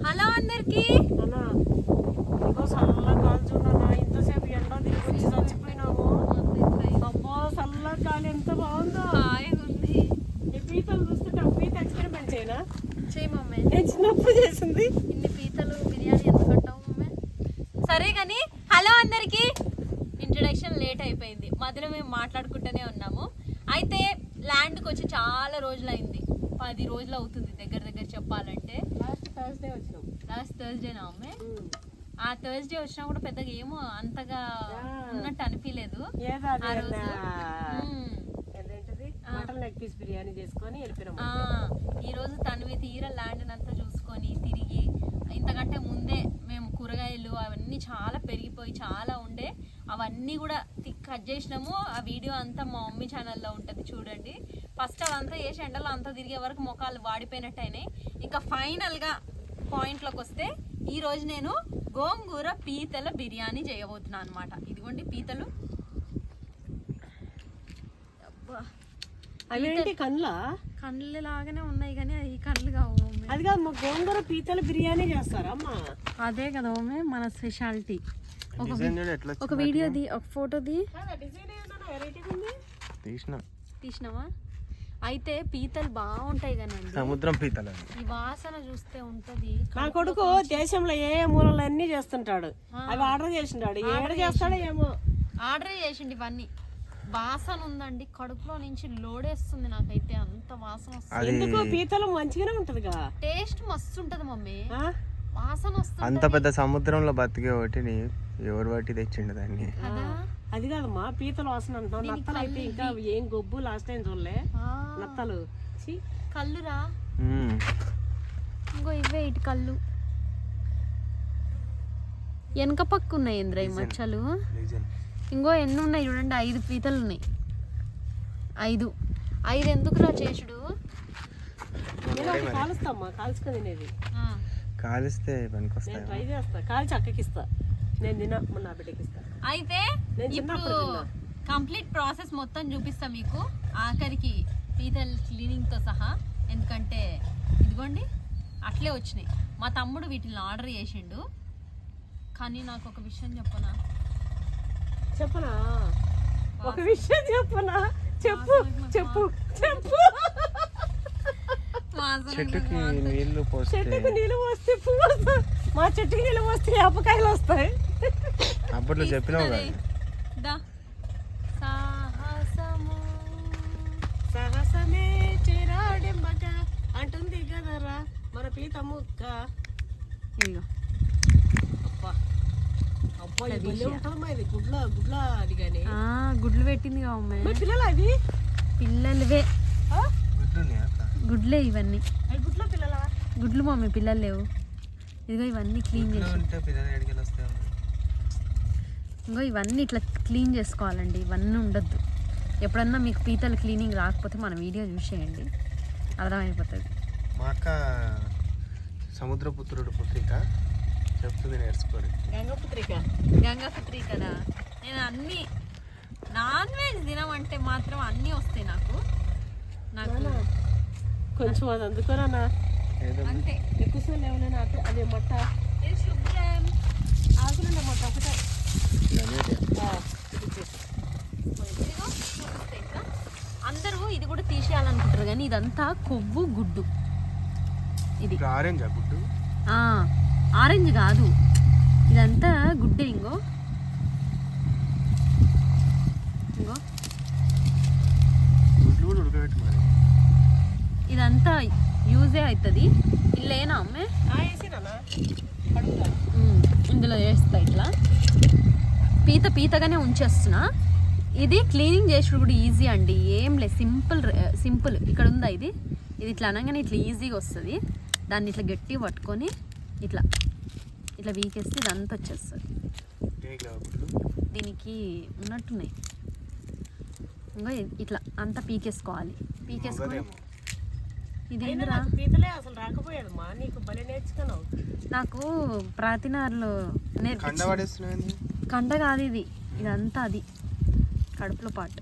Hello అందరికి. చల్లగా కాల్చున్నా ఇంతసేపు ఎండ తిరిగి వచ్చి చచ్చిపోయినాము. అబ్బా చల్లగా గాలి ఎంత బాగుందో. ఉంది. ఈ పీతలు చూస్తుంటే పీత ఎక్స్పెరిమెంట్ చేయనా? చేయి మమ్మీ. నేను చిన్నప్పుడు చేసింది. ఇన్ని పీతలు బిర్యానీ ఎంత కట్టావు మమ్మీ? సరే కానీ హలో అందరికి. ఇంట్రడక్షన్ లేట్ అయిపోయింది, మధ్యలో మేము మాట్లాడుకుంటూనే ఉన్నాము. అయితే ల్యాండ్కి వచ్చి చాలా రోజులైంది, 10 రోజులు అవుతుంది దగ్గర చెప్పాలంటే. లాస్ట్ థర్స్డే వచ్చినాం. లాస్ట్ థర్స్డేనా అమ్మే? ఆ థర్స్డే వచ్చినా కూడా పెద్దగా ఏమో అంతగా ఉన్నట్టు అనిపించలేదు. మటన్ లెగ్ పీస్ బిర్యానీ చేసుకొని వెళ్ళిపోయినాం. ఈ రోజు తనవి తీర ల్యాండ్ అంతా చూసుకొని తిరిగి, ఇంతకంటే ముందే మేము కూరగాయలు అవన్నీ చాలా పెరిగిపోయి చాలా ఉండే, అవన్నీ కూడా కట్ చేసినాము. ఆ వీడియో అంతా మా మమ్మీ ఛానల్లో ఉంటుంది, చూడండి. ఫస్ట్ అవంతా చేసి ఎండలో అంతా తిరిగే వరకు మొఖాలు వాడిపోయినట్టు అయినాయి. ఇంకా ఫైనల్గా పాయింట్లోకి వస్తే ఈ రోజు నేను గోంగూర పీతల బిర్యానీ చేయబోతున్నాను అనమాట. ఇదిగోండి పీతలు. అవేంటి కండ్లు లాగానే ఉన్నాయి కానీ అవి కండ్లు కావు. అది కాదు, మా గోంగూర పీతల బిర్యానీ చేస్తారమ్మా. అదే కదా మమ్మీ మన స్పెషాలిటీ. ఒక వీడియోది, ఒక ఫోటోది తీసినావా? అయితే పీతలు బాగుంటాయి కానీ సముద్రం పీతలు, ఈ వాసన చూస్తే ఉంటది. నా కొడుకు దేశంలో ఏ మూలలు అన్ని చేస్తుంటాడు, అవి ఆర్డర్ చేసింటాడు. ఏడ చేస్తాడో ఏమో ఆర్డర్ చేసిండు. ఇవన్నీ వాసన ఉందండి, కడుపులో నుంచి లోడేస్తుంది నాకైతే, అంత వాసన వస్తుంది. ఎందుకు పీతలు మంచిగానే ఉంటదిగా, టేస్ట్ మస్తు ఉంటది మమ్మీ. వాసన వస్తుంది. అంత పెద్ద సముద్రంలో బతికే ఒకటిని ఎవరు బట్టి తెచ్చిండు దాన్ని? అది కాదమ్మా, పీతలు వాసన అంటాం. నత్తలు అయితే ఇంకా ఏం గొబ్బు లాస్ట్ టైం చూడలే. నత్తలు కళ్ళురా, ఇంకో ఇవే ఇటు కళ్ళు. వెనక పక్క ఉన్నాయి ఇంద్ర ఈ మచ్చలు. ఇంకో ఎన్ని ఉన్నాయి చూడండి, 5 పీతలు ఉన్నాయి. 5 ఎందుకురా చేసుడు? కాలుస్తామ్మా, కాల్చుకొని తినేది. కాలిస్తే పనికొస్తాయి. ట్రై చేస్తా, కాల్చి అక్కకిస్తా. నేను తిన నా బిడ్డకి ఇస్తా. అయితే ఇప్పుడు కంప్లీట్ ప్రాసెస్ మొత్తం చూపిస్తా మీకు, ఆఖరికి పీతల్ క్లీనింగ్ తో సహా. ఎందుకంటే ఇదిగోండి అట్లే వచ్చినాయి. మా తమ్ముడు వీటిని ఆర్డర్ చేసిండు. కానీ నాకు ఒక విషయం చెప్పనా? ఒక విషయం చెప్పనా? చెప్పు. చెట్టుకి నీళ్లు పోస్తే మా చెట్టుకి నీళ్ళు పోస్తే వేపకాయలు వస్తాయి. అప్పట్లో చెప్పినావు కదా, సాహసమే చేరాడెంబక అంటుంది కదరా మన పీత ముక్క. గుడ్లు పెట్టింది కావమ్మ. పిల్లలు అవి పిల్లలువే, గుడ్లే ఇవన్నీ. గుడ్లు మమ్మీ, పిల్లలు లేవు. ఇదిగో ఇవన్నీ క్లీన్ చేసి, ఇంకో ఇవన్నీ ఇట్లా క్లీన్ చేసుకోవాలండి. ఇవన్నీ ఉండద్దు. ఎప్పుడన్నా మీకు పీతలు క్లీనింగ్ రాకపోతే మన వీడియో చూసేయండి, అర్థమైపోతుంది. మా అక్క సముద్రపుత్రుడు పుత్రిక చెప్తుంది, నేర్చుకోండి. గంగపుత్రి కదా. నేను అన్ని నాన్ వెజ్ తినమంటే మాత్రం అన్నీ వస్తాయి నాకు. కొంచెం అది అందుకోనా అంతే. ఎక్కువ లేవలేనా? అదే మట్ట ఆకులుండే మట్ట ఒకటే. అందరూ ఇది కూడా తీసేయాలనుకుంటారు కానీ ఇదంతా కొవ్వు గుడ్డు. ఇది ఆరెంజ్ గుడ్డు, ఆరెంజ్ కాదు, ఇదంతా గుడ్డే. ఇంగో ఇదంతా యూజే అవుతుంది. ఇల్లేనా అమ్మే? ఇందులో వేస్తా ఇట్లా పీతగానే ఉంచేస్తున్నా. ఇది క్లీనింగ్ చేసుడు కూడా ఈజీ అండి, ఏం లేదు, సింపుల్. ఇక్కడ ఉందా ఇది ఇట్లా అనగానే ఇట్లా ఈజీగా వస్తుంది. దాన్ని ఇట్లా గట్టి పట్టుకొని ఇట్లా వీకేస్తే ఇదంతా వచ్చేస్తుంది. దీనికి ఉన్నట్టున్నాయి. ఇంకా ఇట్లా అంతా పీకేసుకోవాలి. పీకేసుకొని ఇది పీతలే అసలు రాకపోయాదమ్మా, నీకు భలే నేర్చుకున్నావు. నాకు ప్రాతినార్లో కండ కాదు ఇది, ఇదంతా అది కడుపులో పాటు.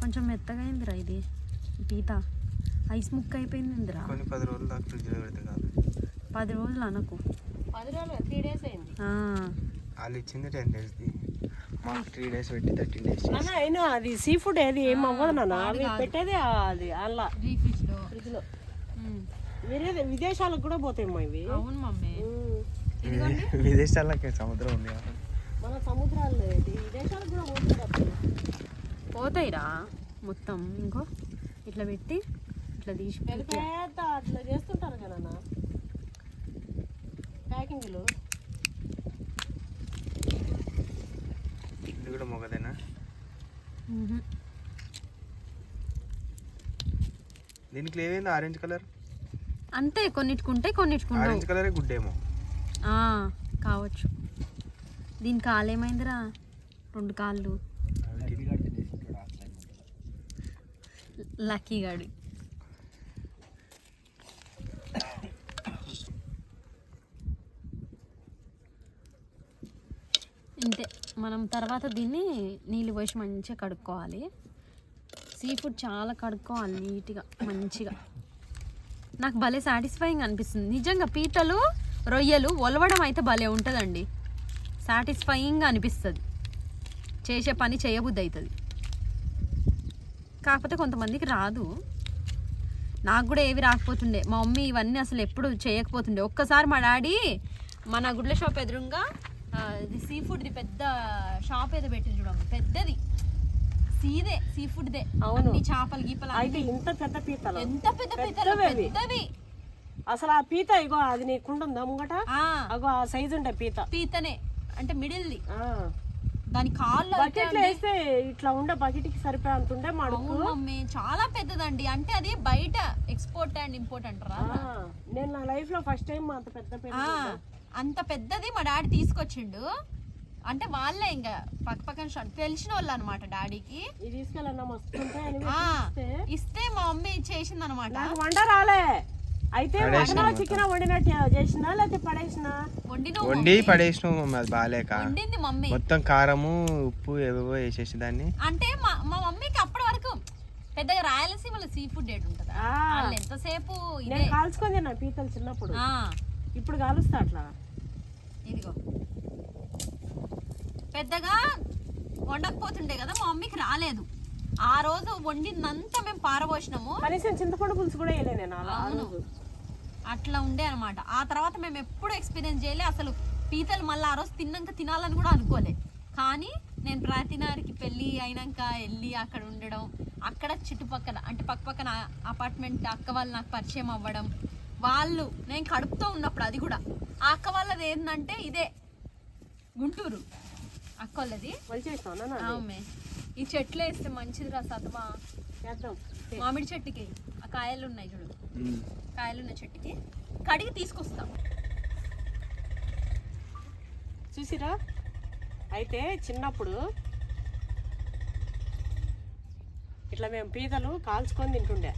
కొంచెం మెత్తగా అయిందిరా ఇది. పీత ఐస్ ముక్క అయిపోయింది ఇందిరా. కొన్ని 10 రోజులు దాకా ఫ్రిడ్జ్లో పెడితే కాదు. 10 రోజులు అనకు. 10 రోజులు 3 days అయింది. వాళ్ళు ఇచ్చింది 10 డేస్ది, మాకు 3 డేస్ పెట్టి 13 డేస్. నాన్న అయినా అది సీ ఫుడ్ ఏది ఏం అవ్వదు నాన్న, అవి పెట్టేది అది అలా ఫ్రిడ్జ్లో. విదేశాలకు కూడా పోతాయమ్మా ఇవి. అవును మమ్మీ. విదేశాలకి సముద్రం ఉంది, మన సముద్రాలు విదేశాలకు కూడా పోతుంది. పోతాయిరా మొత్తం. ఇంకో ఇట్లా పెట్టి ఇట్లా తీసి పెద్ద అట్లా చేస్తుంటారు కదా ప్యాకింగ్లు. ఇది కూడా మొగదేనా? దీనికి ఏమైంది ఆరెంజ్ కలర్? అంతే, కొన్నిటికుంటాయి కొన్నిటికుంటాయి. ఆరెంజ్ కలరే గుడ్ ఏమో కావచ్చు. దీని కాలు ఏమైందిరా? 2 కాళ్ళు. లక్కీ గాడి. ఇంతే. మనం తర్వాత దీన్ని నీళ్ళు పోసి మంచిగా కడుక్కోవాలి. సీ ఫుడ్ చాలా కడుక్కోవాలి నీట్గా మంచిగా. నాకు భలే సాటిస్ఫైయింగ్ అనిపిస్తుంది నిజంగా. పీతలు రొయ్యలు ఒలవడం అయితే భలే ఉంటుందండి, సాటిస్ఫైయింగ్గా అనిపిస్తుంది. చేసే పని చేయబుద్ధి అవుతుంది. కాకపోతే కొంతమందికి రాదు. నాకు కూడా ఏవి రాకపోతుండే. మా మమ్మీ ఇవన్నీ అసలు ఎప్పుడు చేయకపోతుండే. ఒక్కసారి మా డాడీ మన గుడ్ల షాప్ ఎదురుగా ఇది సీ ఫుడ్ది పెద్ద షాప్ ఏదో పెట్టింది చూడమ్మ, పెద్దది సీ ఫుడ్దే. అన్ని చేపలు గీపలు. అయితే ఇంత పెద్ద పీతలు, ఎంత పెద్ద పీతలు, పెద్దవి అసలు. ఆ పీత ఇగో అది నీకుంటుందా ముంగట? అగో ఆ సైజు ఉండే పీతనే, అంటే మిడిల్ది. దాని కాళ్ళు బకెట్లో వేస్తే ఇట్లా ఉండే, బకెట్ కి సరిపోయే అంత ఉండే మడుగు. మమ్మీ చాలా పెద్దదండి. అంటే అది బయట ఎక్స్పోర్ట్ అండ్ ఇంపోర్ట్ అంటారా? నేను నా లైఫ్ లో ఫస్ట్ టైం అంత పెద్ద అంత పెద్దది మా డాడీ తీసుకొచ్చిండు. అంటే వాళ్ళే ఇంకా పక్కన తెలిసిన వాళ్ళు అనమాట డాడీకి. ఇస్తే మా మమ్మీ చేసింది అనమాట. వంట రాలే అయితే చికెన్ వండినట్టు చేసినా లేకపోతే పడేసినా? వండి పడేసినావు మమ్మీ, అది బాగాలేక. వండింది మమ్మీ. మొత్తం కారము ఉప్పు ఏవేవో వేసేసి దాన్ని. అంటే మా మమ్మీకి అప్పటి వరకు పెద్దగా రాయలసీమలో సీ ఫుడ్ డేట్ ఉంటుందా? వాళ్ళు ఎంతసేపు కాల్చుకొని తిన్నా పీతలు చిన్నప్పుడు. ఇప్పుడు కాలుస్తా అట్లా. ఇదిగో పెద్దగా వండకపోతుండే కదా, మా మమ్మీకి రాలేదు. ఆ రోజు వండిందంతా మేము పారబోసినాము. కనీసం చింతపండు పులుసు కూడా వేయలే నేను. అవును, అట్లా ఉండే అనమాట. ఆ తర్వాత మేము ఎప్పుడు ఎక్స్పీరియన్స్ చేయలే అసలు పీతలు. మళ్ళీ ఆ రోజు తిన్నాక తినాలని కూడా అనుకోలే. కానీ నేను ప్రతినారికి పెళ్ళి అయినాక వెళ్ళి అక్కడ ఉండడం, అక్కడ చుట్టుపక్కల అంటే పక్కన అపార్ట్మెంట్ అక్క వాళ్ళు నాకు పరిచయం అవ్వడం, వాళ్ళు నేను కడుపుతో ఉన్నప్పుడు, అది కూడా ఆ అక్క వాళ్ళది ఏంటంటే ఇదే గుంటూరు అక్క వాళ్ళది. ఈ చెట్లు వేస్తే మంచిది రా సతమా. మామిడి చెట్టుకి ఆ కాయలు ఉన్నాయి చూడు, కాయలున్న చెట్టుకి కడిగి తీసుకొస్తాం. చూసిరా? అయితే చిన్నప్పుడు ఇట్లా మేము పీతలు కాల్చుకొని తింటుండే.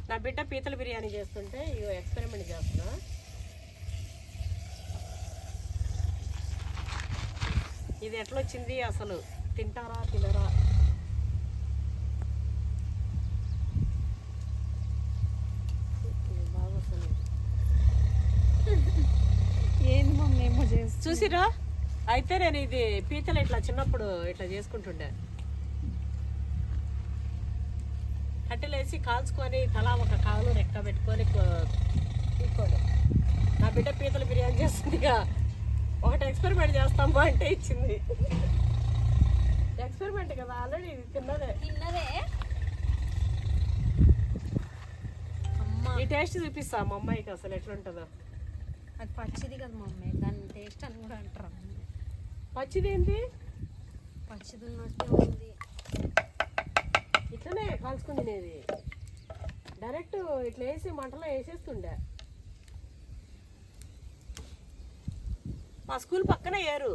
నా బిడ్డ పీతల బిర్యానీ చేస్తుంటే ఇగో ఎక్స్పెరిమెంట్ చేస్తున్నా. ఇది ఎట్లొచ్చింది అసలు, తింటారా తినరా? ఏంది మమ్మీ ఏమో చూసిరా? అయితే నేను ఇది పీతలు ఇట్లా చిన్నప్పుడు ఇట్లా చేసుకుంటుండే. కట్టెలేసి కాల్చుకొని తలా ఒక కాలు రెక్క పెట్టుకొని తీసుకోండి. నా బిడ్డ పీతల బిర్యానీ చేస్తుందిగా, ఒకటి ఎక్స్పెరిమెంట్ చేస్తామా అంటే ఇచ్చింది. ఎక్స్పెరిమెంట్ కదా, ఆల్రెడీ ఇది తిన్నదే. ఈ టేస్ట్ చూపిస్తా మా అమ్మాయికి అసలు ఎట్లుంటుందో. అది పచ్చిది కదా మమ్మీ, దాని టేస్ట్ అని కూడా అంటారు. పచ్చిది ఏంటి? పచ్చిది ఉన్నట్టే ఉంది. ఇట్లనే కాల్చుకుని తినేది. డైరెక్ట్ ఇట్లా వేసి మంటలో వేసేస్తుండే. మా స్కూల్ పక్కనే ఏరు.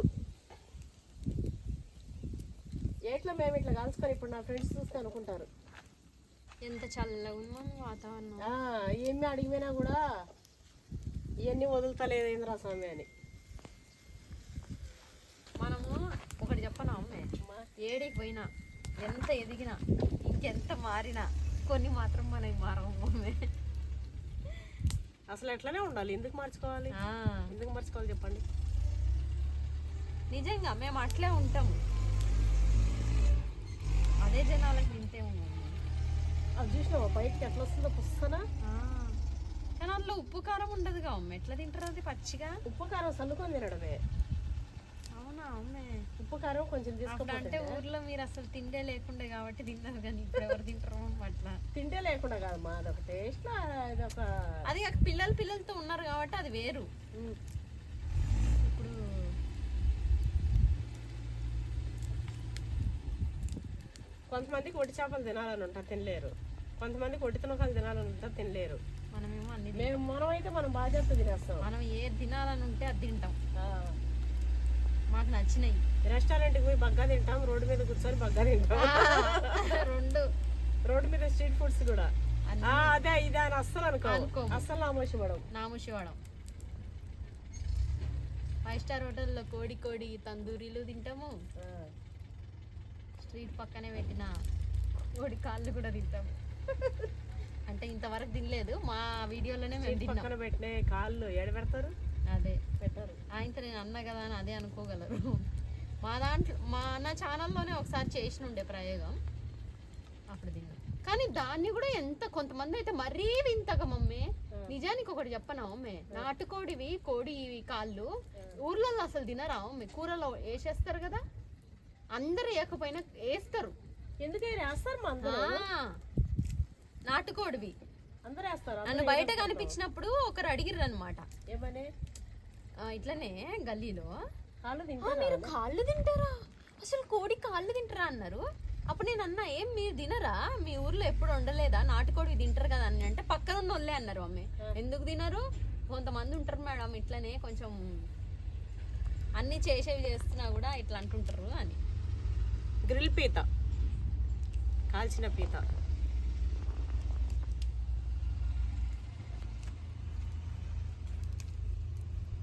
ఏట్లో మేము ఇట్లా కాల్చుకొని ఇప్పుడు నా ఫ్రెండ్స్ చూస్తే అనుకుంటారు ఎంత చల్లగా ఉందో వాతావరణం. ఏమి అడిగిపోయినా కూడా ఇవన్నీ వదులుతలేదేంద్రా స్వామి అని. మా చెప్పనా అమ్మే, ఏడికి పోయినా ఎంత ఎదిగినా ఇంకెంత మారినా కొన్ని మాత్రం మనకి మారవు అమ్మే. అసలు ఎట్లనే ఉండాలి, ఎందుకు మార్చుకోవాలి, ఎందుకు మార్చుకోవాలి చెప్పండి. నిజంగా మేము అట్లే ఉంటాము, అదే జనాలకు వింటే ఉన్నాము. అది చూసినావా బయటకి ఎట్లా వస్తుందో పుస్తనా. కానీ అందులో ఉప్పు కారం ఉండదుగా అమ్మ, ఎట్లా తింటారు అది పచ్చిగా? ఉప్పు కారం చల్లుకొని తినడమే. అవునా అమ్మే, ఉప్పు కారం కొంచెం అప్పుడు అంటే ఊర్లో మీరు అసలు తిండే లేకుండే కాబట్టి తిన్నారు, కానీ ఇప్పుడు ఎవరు తింటారు అట్లా? తింటే లేకుండా కాదమ్మా, అదొక టేస్ట్, అదొక అది పిల్లలతో ఉన్నారు కాబట్టి అది వేరు. ఇప్పుడు కొంతమందికి ఒట్టి చేపలు తినాలని ఉంటారు, తినలేరు. కొంతమందికి ఒట్టి తినకాలు తినాలని ఉంటారు, తినలేరు. మనమేమో అన్ని మనమైతే మనం బాధ్యత తినేస్తాం. మనం ఏది తినాలని ఉంటే అది తింటాం, మాకు నచ్చినాయి. రెస్టారెంట్కి పోయి బగ్గా తింటాం, రోడ్డు మీద కూర్చొని బగ్గా తింటాం. రెండు రోడ్డు మీద స్ట్రీట్ ఫుడ్స్ కూడా అదే ఇదే అని అస్సలు అనుకో, అస్సలు నామోషివాడం. 5 స్టార్ హోటల్లో కోడి తందూరీలు తింటాము, స్ట్రీట్ పక్కనే పెట్టిన కోడి కాళ్ళు కూడా తింటాము. అంటే ఇంతవరకు తినలేదు, మా వీడియోలోనే మేము తిన్నాం. పక్కన పెట్టిన కాళ్ళు ఏడ పెడతారు, అదే పెట్టారు. ఆయనతో నేను అన్నా కదా అని అదే అనుకోగలరు. మా అన్న ఛానల్లోనే ఒకసారి చేసినుండే ప్రయోగం, అప్పుడు తిన్నాం. కానీ దాన్ని కూడా ఎంత కొంతమంది అయితే మరీ వింతగా మమ్మీ. నిజానికి ఒకటి చెప్పనా మమ్మీ, నాటుకోడివి కోడి కాళ్ళు ఊర్లలో అసలు తినరా మమ్మీ, కూరలో వేసేస్తారు కదా, అందరు వేయకపోయినా వేస్తారు. ఎందుకైనా వేస్తారు, నాటుకోడివి అందరూ వేస్తారు. నన్ను బయట కనిపించినప్పుడు ఒకరు అడిగిర్రు అనమాట, ఏమని ఇట్లనే గల్లీలో, కాళ్ళు మీరు కాళ్ళు తింటారా, అసలు కోడి కాళ్ళు తింటారా అన్నారు. అప్పుడు నేను అన్నా, ఏం మీరు తినరా, మీ ఊర్లో ఎప్పుడు వండలేదా, నాటుకోడి తింటారు కదా అని అంటే, పక్కన ఉన్న వాళ్ళే అన్నారు మమ్మీ, ఎందుకు తినరు, కొంతమంది ఉంటారు మేడం ఇట్లనే కొంచెం అన్ని చేసేవి చేస్తున్నా కూడా ఇట్లా అంటుంటారు అని. గ్రిల్ పీత, కాల్చిన పీత.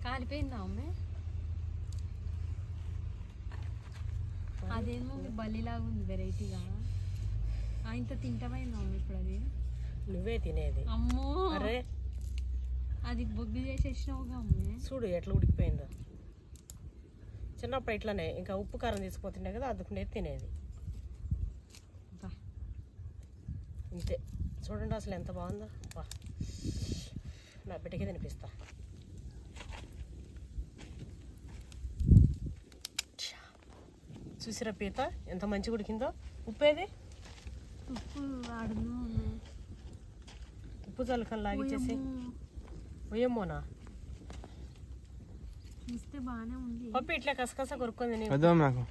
కాలిపోయిందా అమ్మే? అదేమో బల్లిలాగా ఉంది వెరైటీగా, ఆయనతో తింటామైందా అమ్మ ఇప్పుడు? అది నువ్వే తినేది. అమ్మో, అరే అది బొగ్గు చేసేసినావుగా అమ్మే, చూడు ఎట్లా ఉడికిపోయిందో. చిన్నప్పుడు ఇట్లానే ఇంకా ఉప్పు కారం తీసుకుపోతుండే కదా, అద్దుకునేది తినేది. ఇంతే చూడండి అసలు ఎంత బాగుందో. నా బిడ్డకి తినిపిస్తా. చూసిరా పీత ఎంత మంచిగా ఉడికిందో. ఉప్పేది, ఉప్పు చల్లకని లాగిచ్చేసి పోయేమోనా చూస్తే బాగానే ఉంది. పప్పు ఇట్లా కసకస కొరుక్కుంది నాకు.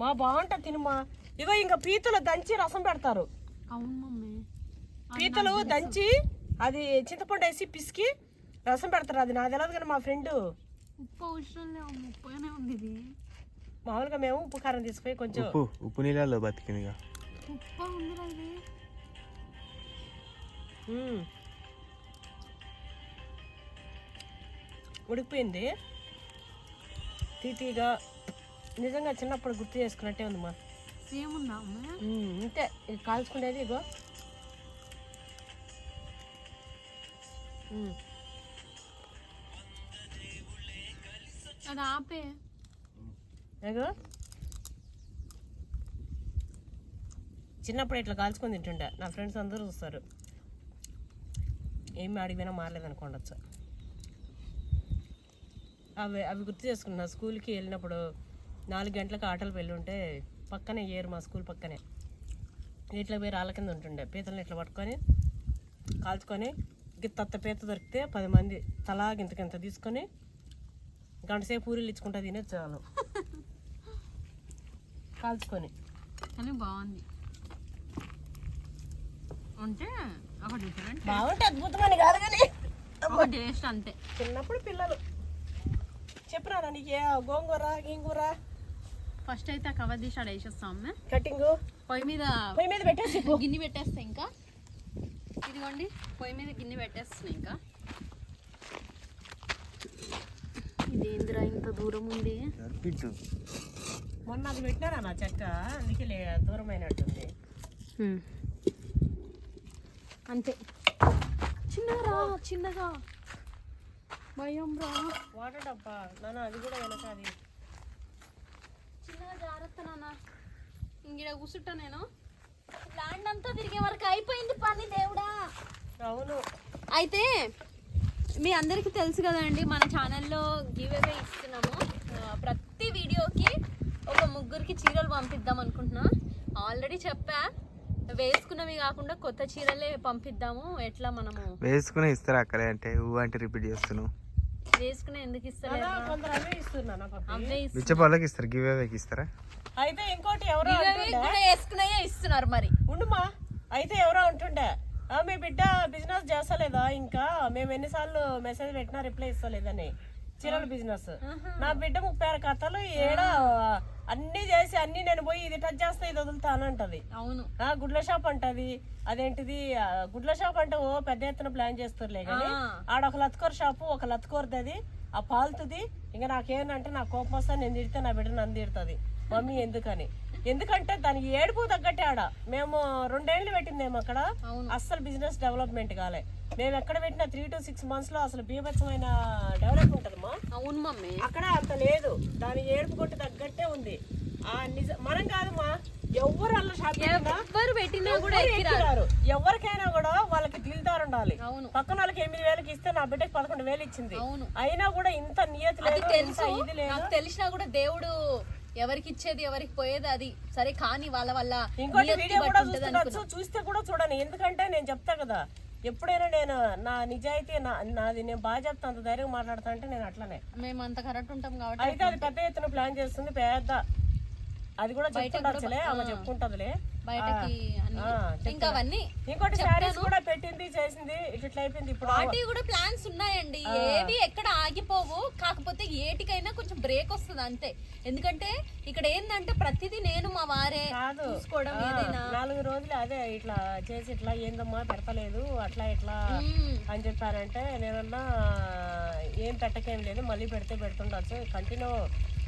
మా బాగుంటుంది తినుమా. ఇగో ఇంకా పీతలు దంచి రసం పెడతారు. అవును మమ్మీ, పీతలు దంచి అది చింతపండు వేసి పిసికి రసం పెడతారు. అది నాకు తెలియదు కానీ మా ఫ్రెండ్. ఉప్పు అవసరం లేదు, ఉప్పుగానే ఉంది ఇది. మామూలుగా మేము ఉప్పు కారం తీసుకుపోయి కొంచెం ఉప్పు నీళ్ళలో బతికిందిగా. ఉప్పు ఉందిరా ఇది. ఉడికిపోయింది తీతీగా. నిజంగా చిన్నప్పుడు గుర్తు చేసుకున్నట్టే ఉందమ్మా. సేమ్ ఉందా ఇంతే కాల్చుకునేది. ఇగో అది ఆపే. ఇగో చిన్నప్పుడు ఇట్లా కాల్చుకొని తింటుండే. నా ఫ్రెండ్స్ అందరూ చూస్తారు. ఏమి అడిగినా మారలేదనుకోండొచ్చు. అవి గుర్తు చేసుకున్నా. స్కూల్కి వెళ్ళినప్పుడు 4 గంటలకు ఆటలు వెళ్ళి ఉంటే పక్కనే ఏరు, మా స్కూల్ పక్కనే. ఇట్లా పోయి రాళ్ళ కింద ఉంటుండే. పీతలను ఇట్లా పట్టుకొని కాల్చుకొని గిత్త పీత దొరికితే 10 మంది తలా గింతకింత తీసుకొని గంటసేపు పూరీలు ఇచ్చుకుంటా తినే చాలు కాల్చుకొని. కానీ బాగుంది అంటే ఒక డిఫరెంట్ బాగుంటే అద్భుతమని కాదు కానీ ఒక టేస్ట్ అంతే. చిన్నప్పుడు పిల్లలు చెప్పరా నీకు గోంగూర గీంగూర. ఫస్ట్ అయితే ఆ కవర్ తీసి ఆడ వేసేస్తాం. కటింగ్ పొయ్యి మీద పెట్టేసి గిన్నె పెట్టేస్తా. ఇంకా ఇదిగోండి పొయ్యి మీద గిన్నె పెట్టేస్తున్నా. ఇంకా ఇది ఇదేంద్రా ఇంత దూరం ఉంది. పిట్టు మొన్న అది పెట్టినారా నా చెక్క, అందుకే దూరం అయినట్టుంది. అంతే చిన్నగా చిన్నగా భయం రా. వాటర్ డబ్బా నాన్న, అది కూడా వెనక అది చిన్నగా జాగ్రత్త నాన్న. ఇంగిడ కూర్చుంటా నేను. ల్యాండ్ అంతా తిరిగే వరకు అయిపోయింది పని దేవుడా. అవును. అయితే మీ అందరికీ తెలుసు కదండి, మన ఛానల్లో గివ్ అవే ఇస్తున్నాము. ప్రతి వీడియోకి ఒక ముగ్గురికి చీరలు పంపిద్దాం అనుకుంటున్నా. ఆల్రెడీ చెప్పా, వేసుకున్నవి కాకుండా కొత్త చీరలే పంపిద్దాము. ఎట్లా మనము వేసుకునే ఇస్తారా అక్కడే అంటే అంటే రిపీట్ చేస్తున్నావు. వేసుకునే ఎందుకు ఇస్తారు? కొందరు అవే ఇస్తున్నా, అవే వాళ్ళకి ఇస్తారు, గివ్ అవేకి ఇస్తారా? అయితే ఇంకోటి ఎవరో వేసుకునే ఇస్తున్నారు మరి. ఉండుమా, అయితే ఎవరో అంటుండే మీ బిడ్డ బిజినెస్ చేస్తలేదా ఇంకా, మేము ఎన్నిసార్లు మెసేజ్ పెట్టినా రిప్లై ఇస్తలేదని. చీరల బిజినెస్ నా బిడ్డ 36 కథలు ఏడ అన్ని చేసి అన్ని నేను పోయి ఇది టచ్ చేస్తా ఇది వదులుతా అని అంటది. అవును. గుడ్ల షాప్ అంటది. అదేంటిది గుడ్ల షాప్ అంటే ఓ పెద్ద ఎత్తున ప్లాన్ చేస్తారులే కానీ ఆడ ఒక లత్కోర్ షాపు, ఒక లత్కోర్ది ఆ పాలుతుంది. ఇంకా నాకేంటంటే నాకు కోపం వస్తా, నేను తిడితే నా బిడ్డ నన్ను తిడుతుంది. మమ్మీ ఎందుకని, ఎందుకంటే దానికి ఏడుపు తగ్గట్టే ఆడ మేము 2 ఏళ్ళు పెట్టిందేమో అక్కడ, అస్సలు బిజినెస్ డెవలప్మెంట్ కాలే. మేము ఎక్కడ పెట్టినా 3 to 6 months లో అసలు బీభత్సమైన డెవలప్ ఉంటదమ్మా. అవును మమ్మీ, అక్కడ అంత లేదు. దాని ఏడుపు కొట్టి తగ్గట్టే ఉంది. మనం కాదమ్మా, ఎవరు అలా షాప్ పెట్టినా కూడా ఎవరికైనా కూడా వాళ్ళకి దిల్దారు ఉండాలి. అవును. పక్కన వాళ్ళకి 8,000 ఇస్తే నా బిడ్డకి 11,000 ఇచ్చింది. అయినా కూడా ఇంత నియత లేదు, ఇది లేదు. నాకు తెలిసినా కూడా దేవుడు ఎవరికి ఇచ్చేది ఎవరికి పోయేది అది సరే, కానీ వాళ్ళ వల్ల ఇంకోటి వీడియో కూడా చూస్తే కూడా చూడండి. ఎందుకంటే నేను చెప్తా కదా, ఎప్పుడైనా నేను నా నిజాయితీ నాది నేను బాగా చెప్తా, అంత ధైర్యంగా మాట్లాడతా అంటే నేను అట్లనే. మేము అంత కరెక్ట్ ఉంటాం కాబట్టి. అయితే అది పెద్ద ఎత్తున ప్లాన్ చేస్తుంది, పెద్ద అది కూడా చెప్తుండొచ్చులే, ఆమె చెప్పుకుంటదిలే బయటకి. ఇంకా అవన్నీ ఇంకోటి శారీస్ కూడా పెట్టింది చేసింది, ఇట్లా అయిపోయింది. ఇప్పుడు వాటి కూడా ప్లాన్స్ ఉన్నాయండి, ఏవి ఎక్కడ ఆగిపోవు. కాకపోతే ఏటికైనా కొంచెం బ్రేక్ వస్తుంది అంతే. ఎందుకంటే ఇక్కడ ఏంటంటే ప్రతిదీ నేను మా వారే చూసుకోవడం. ఏదైనా 4 రోజులు అదే ఇట్లా చేసి ఇట్లా ఏందమ్మా పెడతలేదు అట్లా ఇట్లా అని చెప్పారంటే, నేనన్నా ఏం పెట్టకేం లేదు, మళ్ళీ పెడితే పెడుతుండొచ్చు, కంటిన్యూ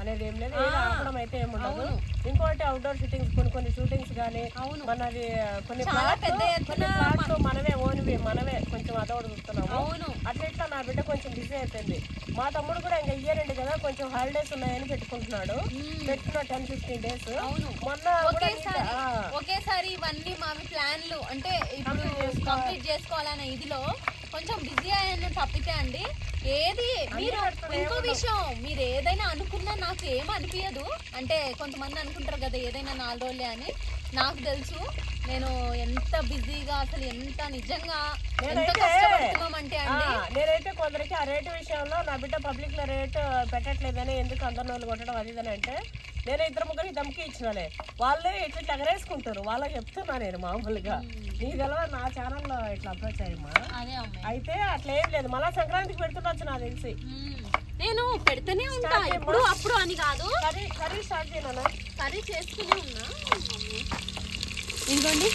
అనేది ఏం లేదు, ఆపడం అయితే ఏముండదు. ఇంకోటి అవుట్డోర్ షూటింగ్స్, కొన్ని షూటింగ్స్ కానీ మనది కొన్ని ప్లాట్స్ మనమే ఓన్వి, మనమే కొంచెం అదొకటి చూస్తున్నాము. అట్లా ఇట్లా నా బిడ్డ కొంచెం బిజీ అయిపోయింది. మా తమ్ముడు కూడా ఇంకా ఇయ్యారండి కదా, కొంచెం హాలిడేస్ ఉన్నాయని పెట్టుకుంటున్నాడు. పెట్టుకున్న 10-15 days. మొన్న ఒకేసారి ఇవన్నీ మావి ప్లాన్లు అంటే ఇప్పుడు కంప్లీట్ చేసుకోవాలనే ఇదిలో కొంచెం బిజీ అయ్యాను తప్పితే అండి. ఏది మీరు ఇంకో విషయం, మీరు ఏదైనా అనుకున్నా నాకు ఏం అనిపించదు. అంటే కొంతమంది అనుకుంటారు కదా ఏదైనా 4 రోజులే అని. నాకు తెలుసు నేను ఎంత బిజీగా, అసలు ఎంత నిజంగా ఎంత కష్టపడుతున్నామంటే అండి. నేనైతే కొందరికి ఆ రేటు విషయంలో నా బిడ్డ పబ్లిక్ లో రేటు పెట్టట్లేదని, ఎందుకు అందరి వాళ్ళు కొట్టడం అది ఇదని అంటే, నేను 2-3 దమ్కి ఇచ్చినలే, వాళ్ళే ఇట్లా ఎగరేసుకుంటారు. వాళ్ళకి చెప్తున్నా నేను మామూలుగా. నీ తెలవ నా ఛానల్లో ఇట్లా అప్రోచ్ అయ్యమ్మా. అయితే అట్లా ఏం లేదు, మళ్ళా సంక్రాంతికి పెడుతుండొచ్చు నాకు తెలిసి. నేను పెడితేనే ఉంటా ఇప్పుడు అప్పుడు అని కాదు. కర్రీ స్టార్ట్ చేయనా, కర్రీ చేస్తూనే ఉన్నా. ఇదిగోండి.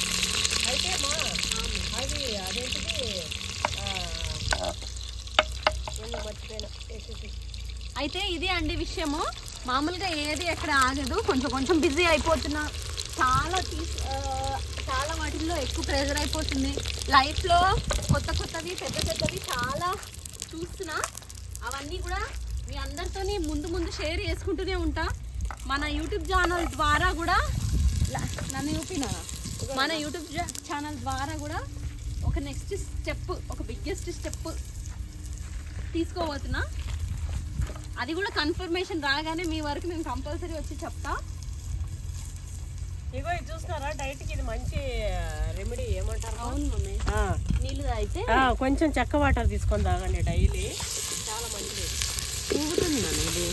అయితే మా అది అదేంటిది మర్చిపోయినా. అయితే ఇది అండి విషయము. మామూలుగా ఏది ఎక్కడ ఆగదు, కొంచెం బిజీ అయిపోతున్నా. చాలా వాటిల్లో ఎక్కువ ప్రెజర్ అయిపోతుంది. లైఫ్లో కొత్తవి పెద్దవి చాలా చూస్తున్నా. అవన్నీ కూడా మీ అందరితోని ముందు షేర్ చేసుకుంటూనే ఉంటా. మన యూట్యూబ్ ఛానల్ ద్వారా కూడా మన యూట్యూబ్ ఛానల్ ద్వారా కూడా ఒక నెక్స్ట్ స్టెప్, ఒక బిగ్గెస్ట్ స్టెప్ తీసుకోబోతున్నా. అది కూడా కన్ఫర్మేషన్ రాగానే మీ వరకు నేను కంపల్సరీ వచ్చి చెప్తా. ఇగో ఇది చూస్తున్నారా, డైట్ కి ఇది మంచి రెమెడీ. ఏమంటారు? అవును మమ్మీ, నీళ్ళు అయితే కొంచెం చెక్క వాటర్ తీసుకొని తాగండి డైలీ, చాలా మంచిది. ఊగుతుంది నన్ను ఇది.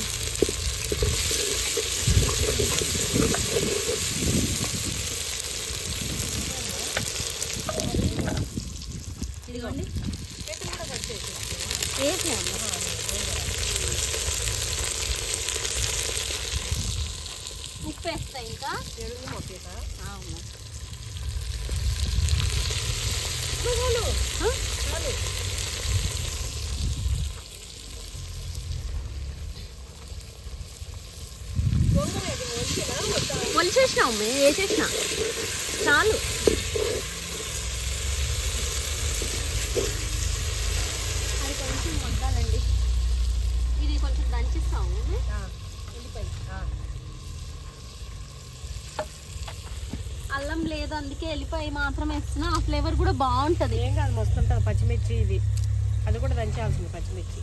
ఇదిగోండి, ఉప్పు వేస్తా. ఇంకా ఒలిచేసిన అమ్మే వేసేసిన చాలు. అది కొంచెం వద్దాలండి. ఇది కొంచెం దంచిస్తాము. అల్లం లేదు అందుకే ఎల్లిపాయ మాత్రం వేస్తున్నా. ఆ ఫ్లేవర్ కూడా బాగుంటది. ఏం కాదు మస్తుంటుంది. పచ్చిమిర్చి ఇది అది కూడా దంచాల్సింది పచ్చిమిర్చి.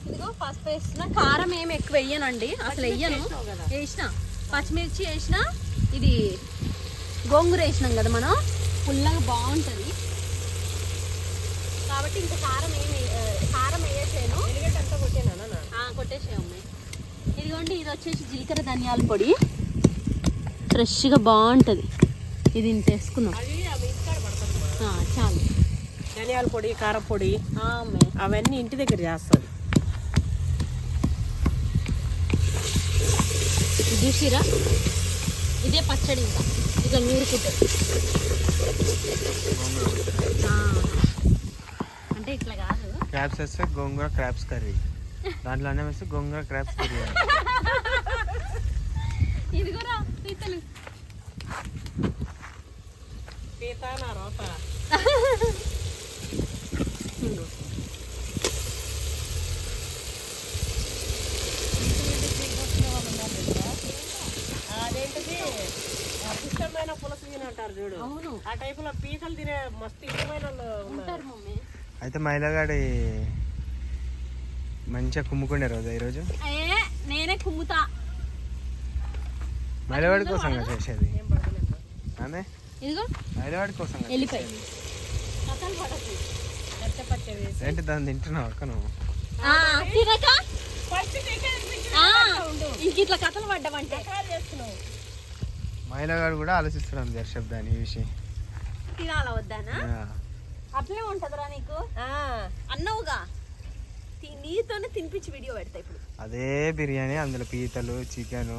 ఇదిగో పసుపు వేస్తున్నా. కారం ఏమి ఎక్కువ వేయనండి, అసలు వేయను. వేసిన పచ్చిమిర్చి వేసిన, ఇది గోంగూర వేసినాం కదా మనం, పుల్లగా బాగుంటుంది కాబట్టి ఇంకా కారం వేయట్లేను. అంతా కొట్టేనా? కొట్టేసేయమ్మ. ఇదిగోండి ఇది వచ్చేసి జీలకర్ర ధనియాల పొడి, ఫ్రెష్గా బాగుంటుంది. ఇది ఇంత వేసుకుందాం చాలు. ధనియాల పొడి, కారపొడి అవన్నీ ఇంటి దగ్గర చేస్తుంది. చూసిరా, ఇదే పచ్చడి. ఇంకా ఇక నూరుకుంటే అంటే ఇట్లా కాదు. క్రాబ్స్ వేస్తే గోంగూర క్రాబ్స్ కర్రీ, దాంట్లో అన్నం వేస్తే గోంగూర క్రాబ్స్ బిర్యానీ. ఇది కూడా పీతలు పీత నా రోత. అదేంటిది ఇష్టమైన పులసు తినంటారు చూడు. అవును, ఆ టైప్ లో పీతలు తినే మస్తు ఇష్టమైన ఉంటారు మమ్మీ. అయితే మైలగాడి మంచిగా కుమ్ముకునే రోజు ఈరోజు. నేనే కుమ్ముతా. మైలవాడి కోసం చేసేది అదే. ఇదిగో మైలవాడి కోసం వెళ్ళిపోయి ఏంటి దాన్ని తింటున్నావు అక్క నువ్వు? తినక ఇంక ఇట్లా కథలు పడ్డామంటే మైలగాడు కూడా ఆలోచిస్తున్నాం శబ్దాన్ని ఈ విషయం. తినాలా వద్దానా? అట్లే ఉంటదిరా నీకు. అన్నవుగా నీతోనే తినిపించి వీడియో పెడతా ఇప్పుడు. అదే బిర్యానీ, అందులో పీతలు, చికెన్,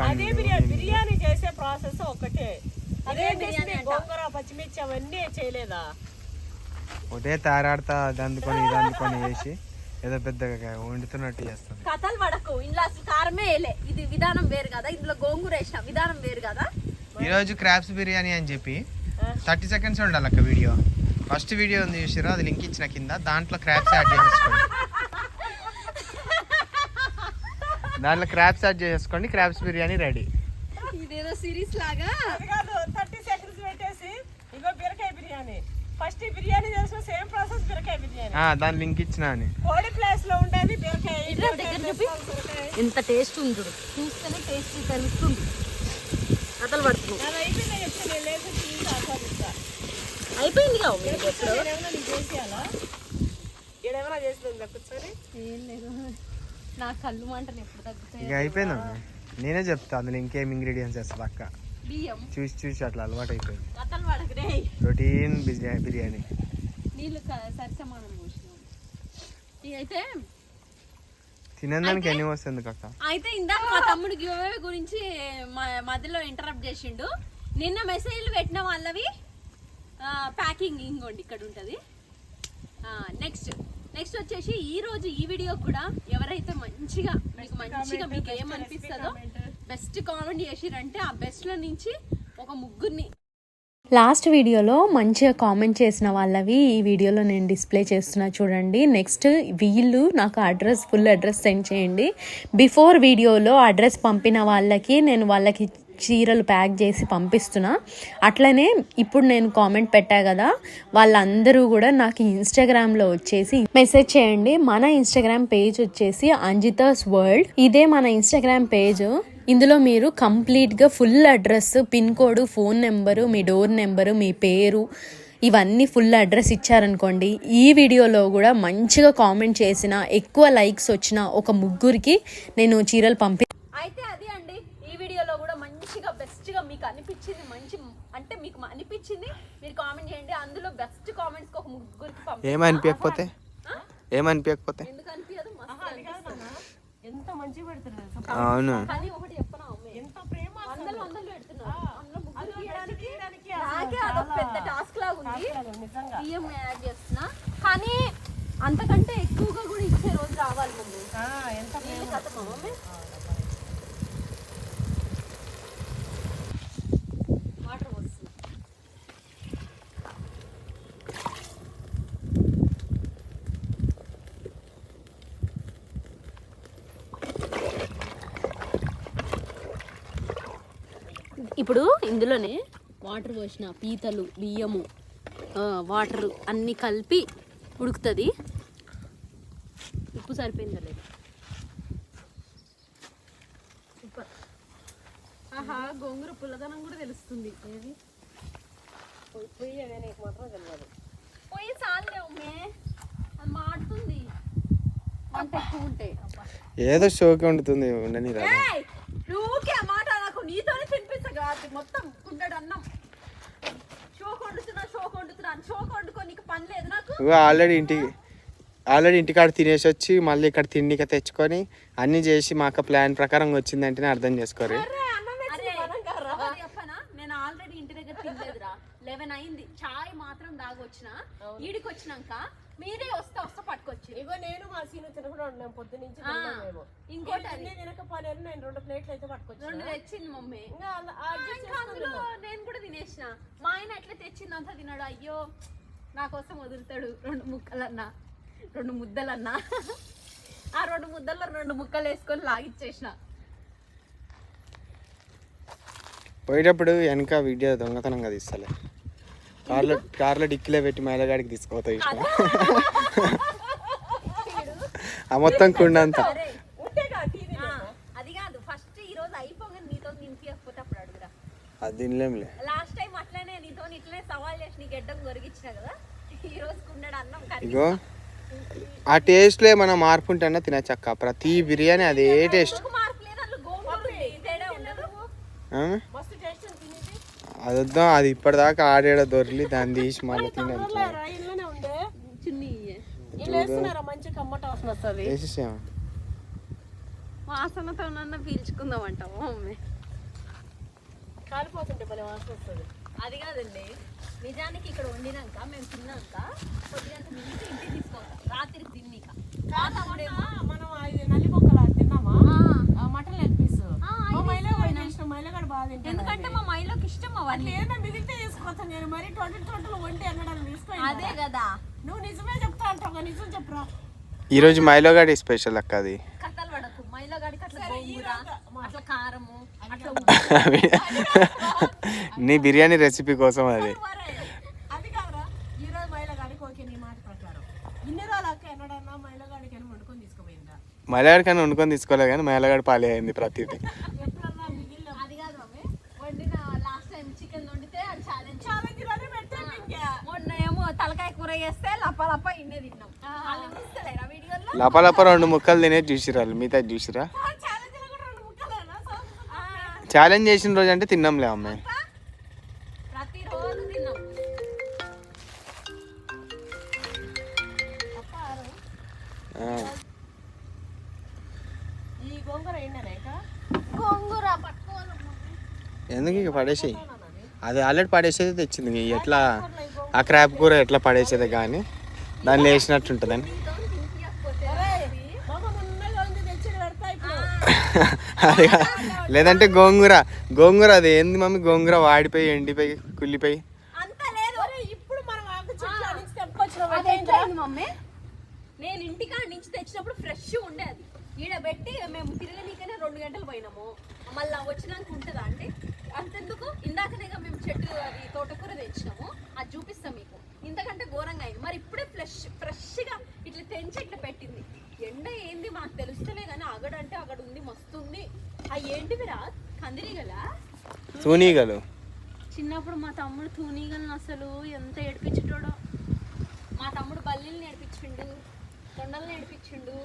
అదే బిర్యానీ చేసే ప్రాసెస్ ఒకటే. అదే గోంగూర పచ్చిమిర్చి అవన్నీ చేయలేదా? ఒకటే తారాడుతా దందుకొని ఇదందుకొని వేసి ఏదో పెద్దగా వండుతున్నట్టు చేస్తాం. కథలు పడకు. ఇందులో అసలు కారమే వేయలే. ఇది విధానం వేరు కదా, ఇందులో గోంగూర వేసిన విధానం వేరు కదా. ఈరోజు క్రాబ్స్ బిర్యానీ అని చెప్పి 30 seconds ఉండాలి అక్క వీడియో. ఫస్ట్ వీడియో ఉంది చూసారు, అది లింక్ ఇచ్చిన కింద. దాంట్లో క్రాబ్స్ యాడ్ చేసేసుకోండి. దాంట్లో క్రాబ్స్ యాడ్ చేసేసుకోండి. Crabs biryani ready. ఇదేదో సిరీస్ లాగా 30 seconds పెట్టేసి ఇగో బీరకాయ బిర్యానీ. ఫస్ట్ బిర్యానీ చేసిన సేమ్ ప్రాసెస్ బీరకాయ బిర్యానీ. దాని లింక్ ఇచ్చిన అని. కోడి ప్లేస్ లో ఉండేది బీరకాయ. ఎంత టేస్ట్ ఉంది చూడు, చూస్తేనే టేస్ట్ తెలుస్తుంది. కథలు పడుతుంది. అయిపోయింది ఏం లేదు. నా కళ్ళు మంటలు ఎప్పుడు తగ్గుతాయి? ఇక అయిపోయిందా? నేనే చెప్తా అందులో ఇంకేం ఇంగ్రీడియంట్స్ వేస్తుంది అక్క. బియ్యం చూసి అట్లా అలవాటు అయిపోయింది. కథలు పడకరే. ప్రోటీన్ బిర్యానీ. నీళ్ళు సరిసమానం పోసినాం. ఇదైతే తినేదానికి ఎన్ని వస్తుంది అక్క? అయితే ఇందాక మా తమ్ముడు గివ్ గురించి మధ్యలో ఇంటరప్ట్ చేసిండు. నిన్న మెసేజ్లు పెట్టిన వాళ్ళవి ప్యాకింగ్ ఇంకోండి ఇక్కడ ఉంటుంది. నెక్స్ట్ వచ్చేసి ఈ రోజు ఈ వీడియో కూడా ఎవరైతే మంచిగా మీకు ఏమనిపిస్తుందో బెస్ట్ కామెంట్ చేసిరంటే ఆ బెస్ట్ లో నుంచి ఒక ముగ్గురిని లాస్ట్ వీడియోలో మంచిగా కామెంట్ చేసిన వాళ్ళవి ఈ వీడియోలో నేను డిస్ప్లే చేస్తున్నా చూడండి. నెక్స్ట్ వీళ్ళు నాకు ఫుల్ అడ్రస్ సెండ్ చేయండి. బిఫోర్ వీడియోలో అడ్రస్ పంపిన వాళ్ళకి నేను వాళ్ళకి చీరలు ప్యాక్ చేసి పంపిస్తున్నా. అట్లనే ఇప్పుడు నేను కామెంట్ పెట్టా కదా, వాళ్ళందరూ కూడా నాకు ఇన్స్టాగ్రామ్లో వచ్చేసి మెసేజ్ చేయండి. మన ఇన్స్టాగ్రామ్ పేజ్ వచ్చేసి అంజితాస్ వరల్డ్. ఇదే మన ఇన్స్టాగ్రామ్ పేజ్. ఇందులో మీరు కంప్లీట్గా full address, pin code, phone number, మీ డోర్ నెంబరు, మీ పేరు, ఇవన్నీ ఫుల్ అడ్రస్ ఇచ్చారనుకోండి, ఈ వీడియోలో కూడా మంచిగా కామెంట్ చేసిన, ఎక్కువ లైక్స్ వచ్చిన ఒక ముగ్గురికి నేను చీరలు అయితే అది అండి. ఈ వీడియోలో కూడా మంచిగా బెస్ట్గా మీకు అనిపించింది, అంటే మీకు అనిపించింది మీరు కామెంట్ చేయండి. అందులో బెస్ట్ కామెంట్స్ ఒక ముగ్గురికి ఏమనిపించకపోతే ఎందుకు అనిపించదు? ఎంత మంచిగా పెడుతున్నారు. అవును. కానీ ఒకటి చెప్పనా, ఎంత ప్రేమ. వందలు పెడుతున్నారు. అందులో ముగ్గురు తీయడానికి నాకే అదొక పెద్ద టాస్క్ లాగా ఉంది. బియ్యం యాడ్ చేస్తున్నా, కానీ అంతకంటే ఎక్కువగా కూడా ఇచ్చే రోజు రావాలి ముందు. పోసుకోమా వాటర్ వస్తుంది. ఇప్పుడు ఇందులోనే వాటర్ పోసిన పీతలు బియ్యము వాటర్ అన్నీ కలిపి ఉడుకుతుంది. ఉప్పు సరిపోయిందా లేదు? సూపర్. ఆహా గోంగూర పుల్లదనం కూడా తెలుస్తుంది. ఏది పొయ్యి అదే నీకు మాత్రం తెలియదు. పోయి చాలే ఉమ్మే, అది మాడుతుంది వంట ఎక్కువ ఉంటే. ఏదో షోకి వండుతుంది ఉండని రా. నువ్వుకే మాట నాకు నీతోనే తినిపించగా మొత్తం గుండెడు అన్నం. షోక్ వండుతున్నా షోక్ వండుకో, నీకు పని లేదు నాకు. ఆల్రెడీ ఇంటికాడ తినేసి వచ్చి మళ్ళీ ఇక్కడ తిండికి తెచ్చుకొని అన్ని చేసి మాకు ప్లాన్ ప్రకారం వచ్చిందంటేనే అర్థం చేసుకోరు. చెప్పనా, నేను ఆల్రెడీ ఇంటి దగ్గర తినలేదురా. 11 అయింది. చాయ్ మాత్రం దాగొచ్చిన. ఈడికి వచ్చినాక మీరే వస్తా పట్టుకొచ్చి. ఇగో నేను మా సీను తినకుండా ఉన్నాం పొద్దు నుంచి. ఇంకోటి తినక పని నేను 2 ప్లేట్లు అయితే పట్టుకొచ్చి 2 తెచ్చింది మమ్మీ. అందులో నేను కూడా తినేసిన. మా ఆయన ఎట్లా తెచ్చిందంతా తిన్నాడు. అయ్యో నా కోసం వదులుతాడు 2 ముక్కలన్నా 2 ముద్దలన్నా. ఆ 2 ముద్దల్లో 2 ముక్కలు వేసుకొని లాగిచ్చేసిన. పోయేటప్పుడు వెనక వీడియో దొంగతనంగా తీస్తలే. కార్లో డిక్కీలో పెట్టి మైలగాడికి తీసుకుపోతాయి ఇష్టం. ఆ మొత్తం కుండంతా. అది కాదు, ఫస్ట్ ఈ రోజు అయిపోగా నీతో తినిపించకపోతే అప్పుడు అడుగురా. అది తినలేంలే. లాస్ట్ టైం అట్లనే నీతో ఇట్లనే సవాల్ చేసి నీ గెడ్డం గొరిగిచ్చిన కదా. ఈ రోజు కుండడు అన్నం కర్రీ. ఇగో ఆ టేస్ట్లో ఏమైనా మార్పు ఉంటేనే తినచ్చక్క. ప్రతి బిర్యానీ అదే టేస్ట్. మార్పు లేదు, అందులో గోంగూర ఉంది, తేడా ఉండదు. అది వద్దాం, అది ఇప్పటిదాకా ఆడేడ దొరికి దాన్ని తీసి మళ్ళీ తినాలి. ఇల్లునే ఉండే చిన్ని ఇల్లు వేస్తున్నారా మంచి కమ్మట వాసన వస్తుంది. వేసేసాము. వాసనతో పీల్చుకుందాం అంటాము మమ్మీ. కాలిపోతుంటే భలే వాసన వస్తుంది. అది కాదండి, నిజానికి ఇక్కడ వండినాక మేము తిన్నాక కొద్దిగంత మిగిలితే ఇంటికి తీసుకోవాలి రాత్రికి తిన్నాక. మనం నల్లి బొక్కలు తిన్నామా మటన్ లెగ్ పీస్ మైలగాడు బాగా తింటాడు. ఎందుకంటే మా మైలోకి ఇష్టం అవన్నీ. ఏదో మిగిలితే తీసుకొస్తాను నేను. మరి 20 వండి అనడానికి తీసుకో. అదే కదా, నువ్వు నిజమే చెప్తా అంటావు. నిజం చెప్పరా. ఈరోజు మైలోగాడి స్పెషల్ అక్క. అది కథలు పడకు. మైలో గడికి అట్లా గోంగూర అట్లా కారము అట్లా నీ బిర్యానీ రెసిపీ కోసం అది. అది కాదురా, ఈ రోజు మైలగాడికి ఓకే నీ మాట ప్రకారం. ఇన్ని రోజులు అక్క ఎన్నడన్నా మైలగాడికి అని వండుకొని తీసుకుపోయిందా? మైలగాడి కన్నా వండుకొని తీసుకోలేదు కానీ మైలగాడి పాలే అయింది ప్రతిదీ. ఎప్పుడన్నా మిగిలిన అది కాదు మమ్మీ, వండిన లాస్ట్ టైం చికెన్ వండితే అది ఛాలెంజ్ మొన్న ఏమో తలకాయ కూర చేస్తే లప్ప ఇన్నే తిన్నాం. వాళ్ళు చూస్తలేరా వీడియోలో? లపలప 2 ముక్కలు తినేది చూసిరా, మిగతా చూసిరా. ఛాలెంజ్ చేసిన రోజు అంటే తిన్నాంలే అమ్మాయి. ప్రతిరోజు తిన్నాం. ఈ గోంగూర ఏంటనే గోంగూర పట్టుకోవాలి. ఎందుకు ఇక పడేసి అది ఆల్రెడీ పడేసేది తెచ్చింది. ఎట్లా ఆ క్రాప్ కూర ఎట్లా పడేసేది కానీ దాన్ని వేసినట్టు ఉంటుందని. అది లేదంటే గోంగూర అది ఏంది మమ్మీ, గోంగూర వాడిపోయి ఎండిపోయి కుళ్ళిపోయి. ఇప్పుడు మనం మమ్మీ నేను ఇంటికాడ నుంచి తెచ్చినప్పుడు ఫ్రెష్ ఉండే. అది ఈడ పెట్టి మేము తిరగనీకనే 2 గంటలు పోయినాము. మళ్ళీ వచ్చినాక ఉంటుందా అంటే అంతెందుకు. ఇందాకనే మేము చెట్టు అది తోటకూర తెచ్చినాము, అది చూపిస్తాం మీకు. ఇంతకంటే ఘోరంగా అయింది. మరి ఇప్పుడే ఫ్రెష్గా ఇట్లా తెంచి ఇట్లా పెట్టింది. ఎండ ఏంది మాకు తెలుస్తలే కానీ అగడంటే అగడు ఉంది, మస్తు ఉంది. అవి ఏంటివిరా? కందిరీగలా? తూనీగలు. చిన్నప్పుడు మా తమ్ముడు తూనీగలను అసలు ఎంత ఏడిపించుటాడో. మా తమ్ముడు బల్లిని నేర్పించిండు, తొండలు నేర్పించిండు,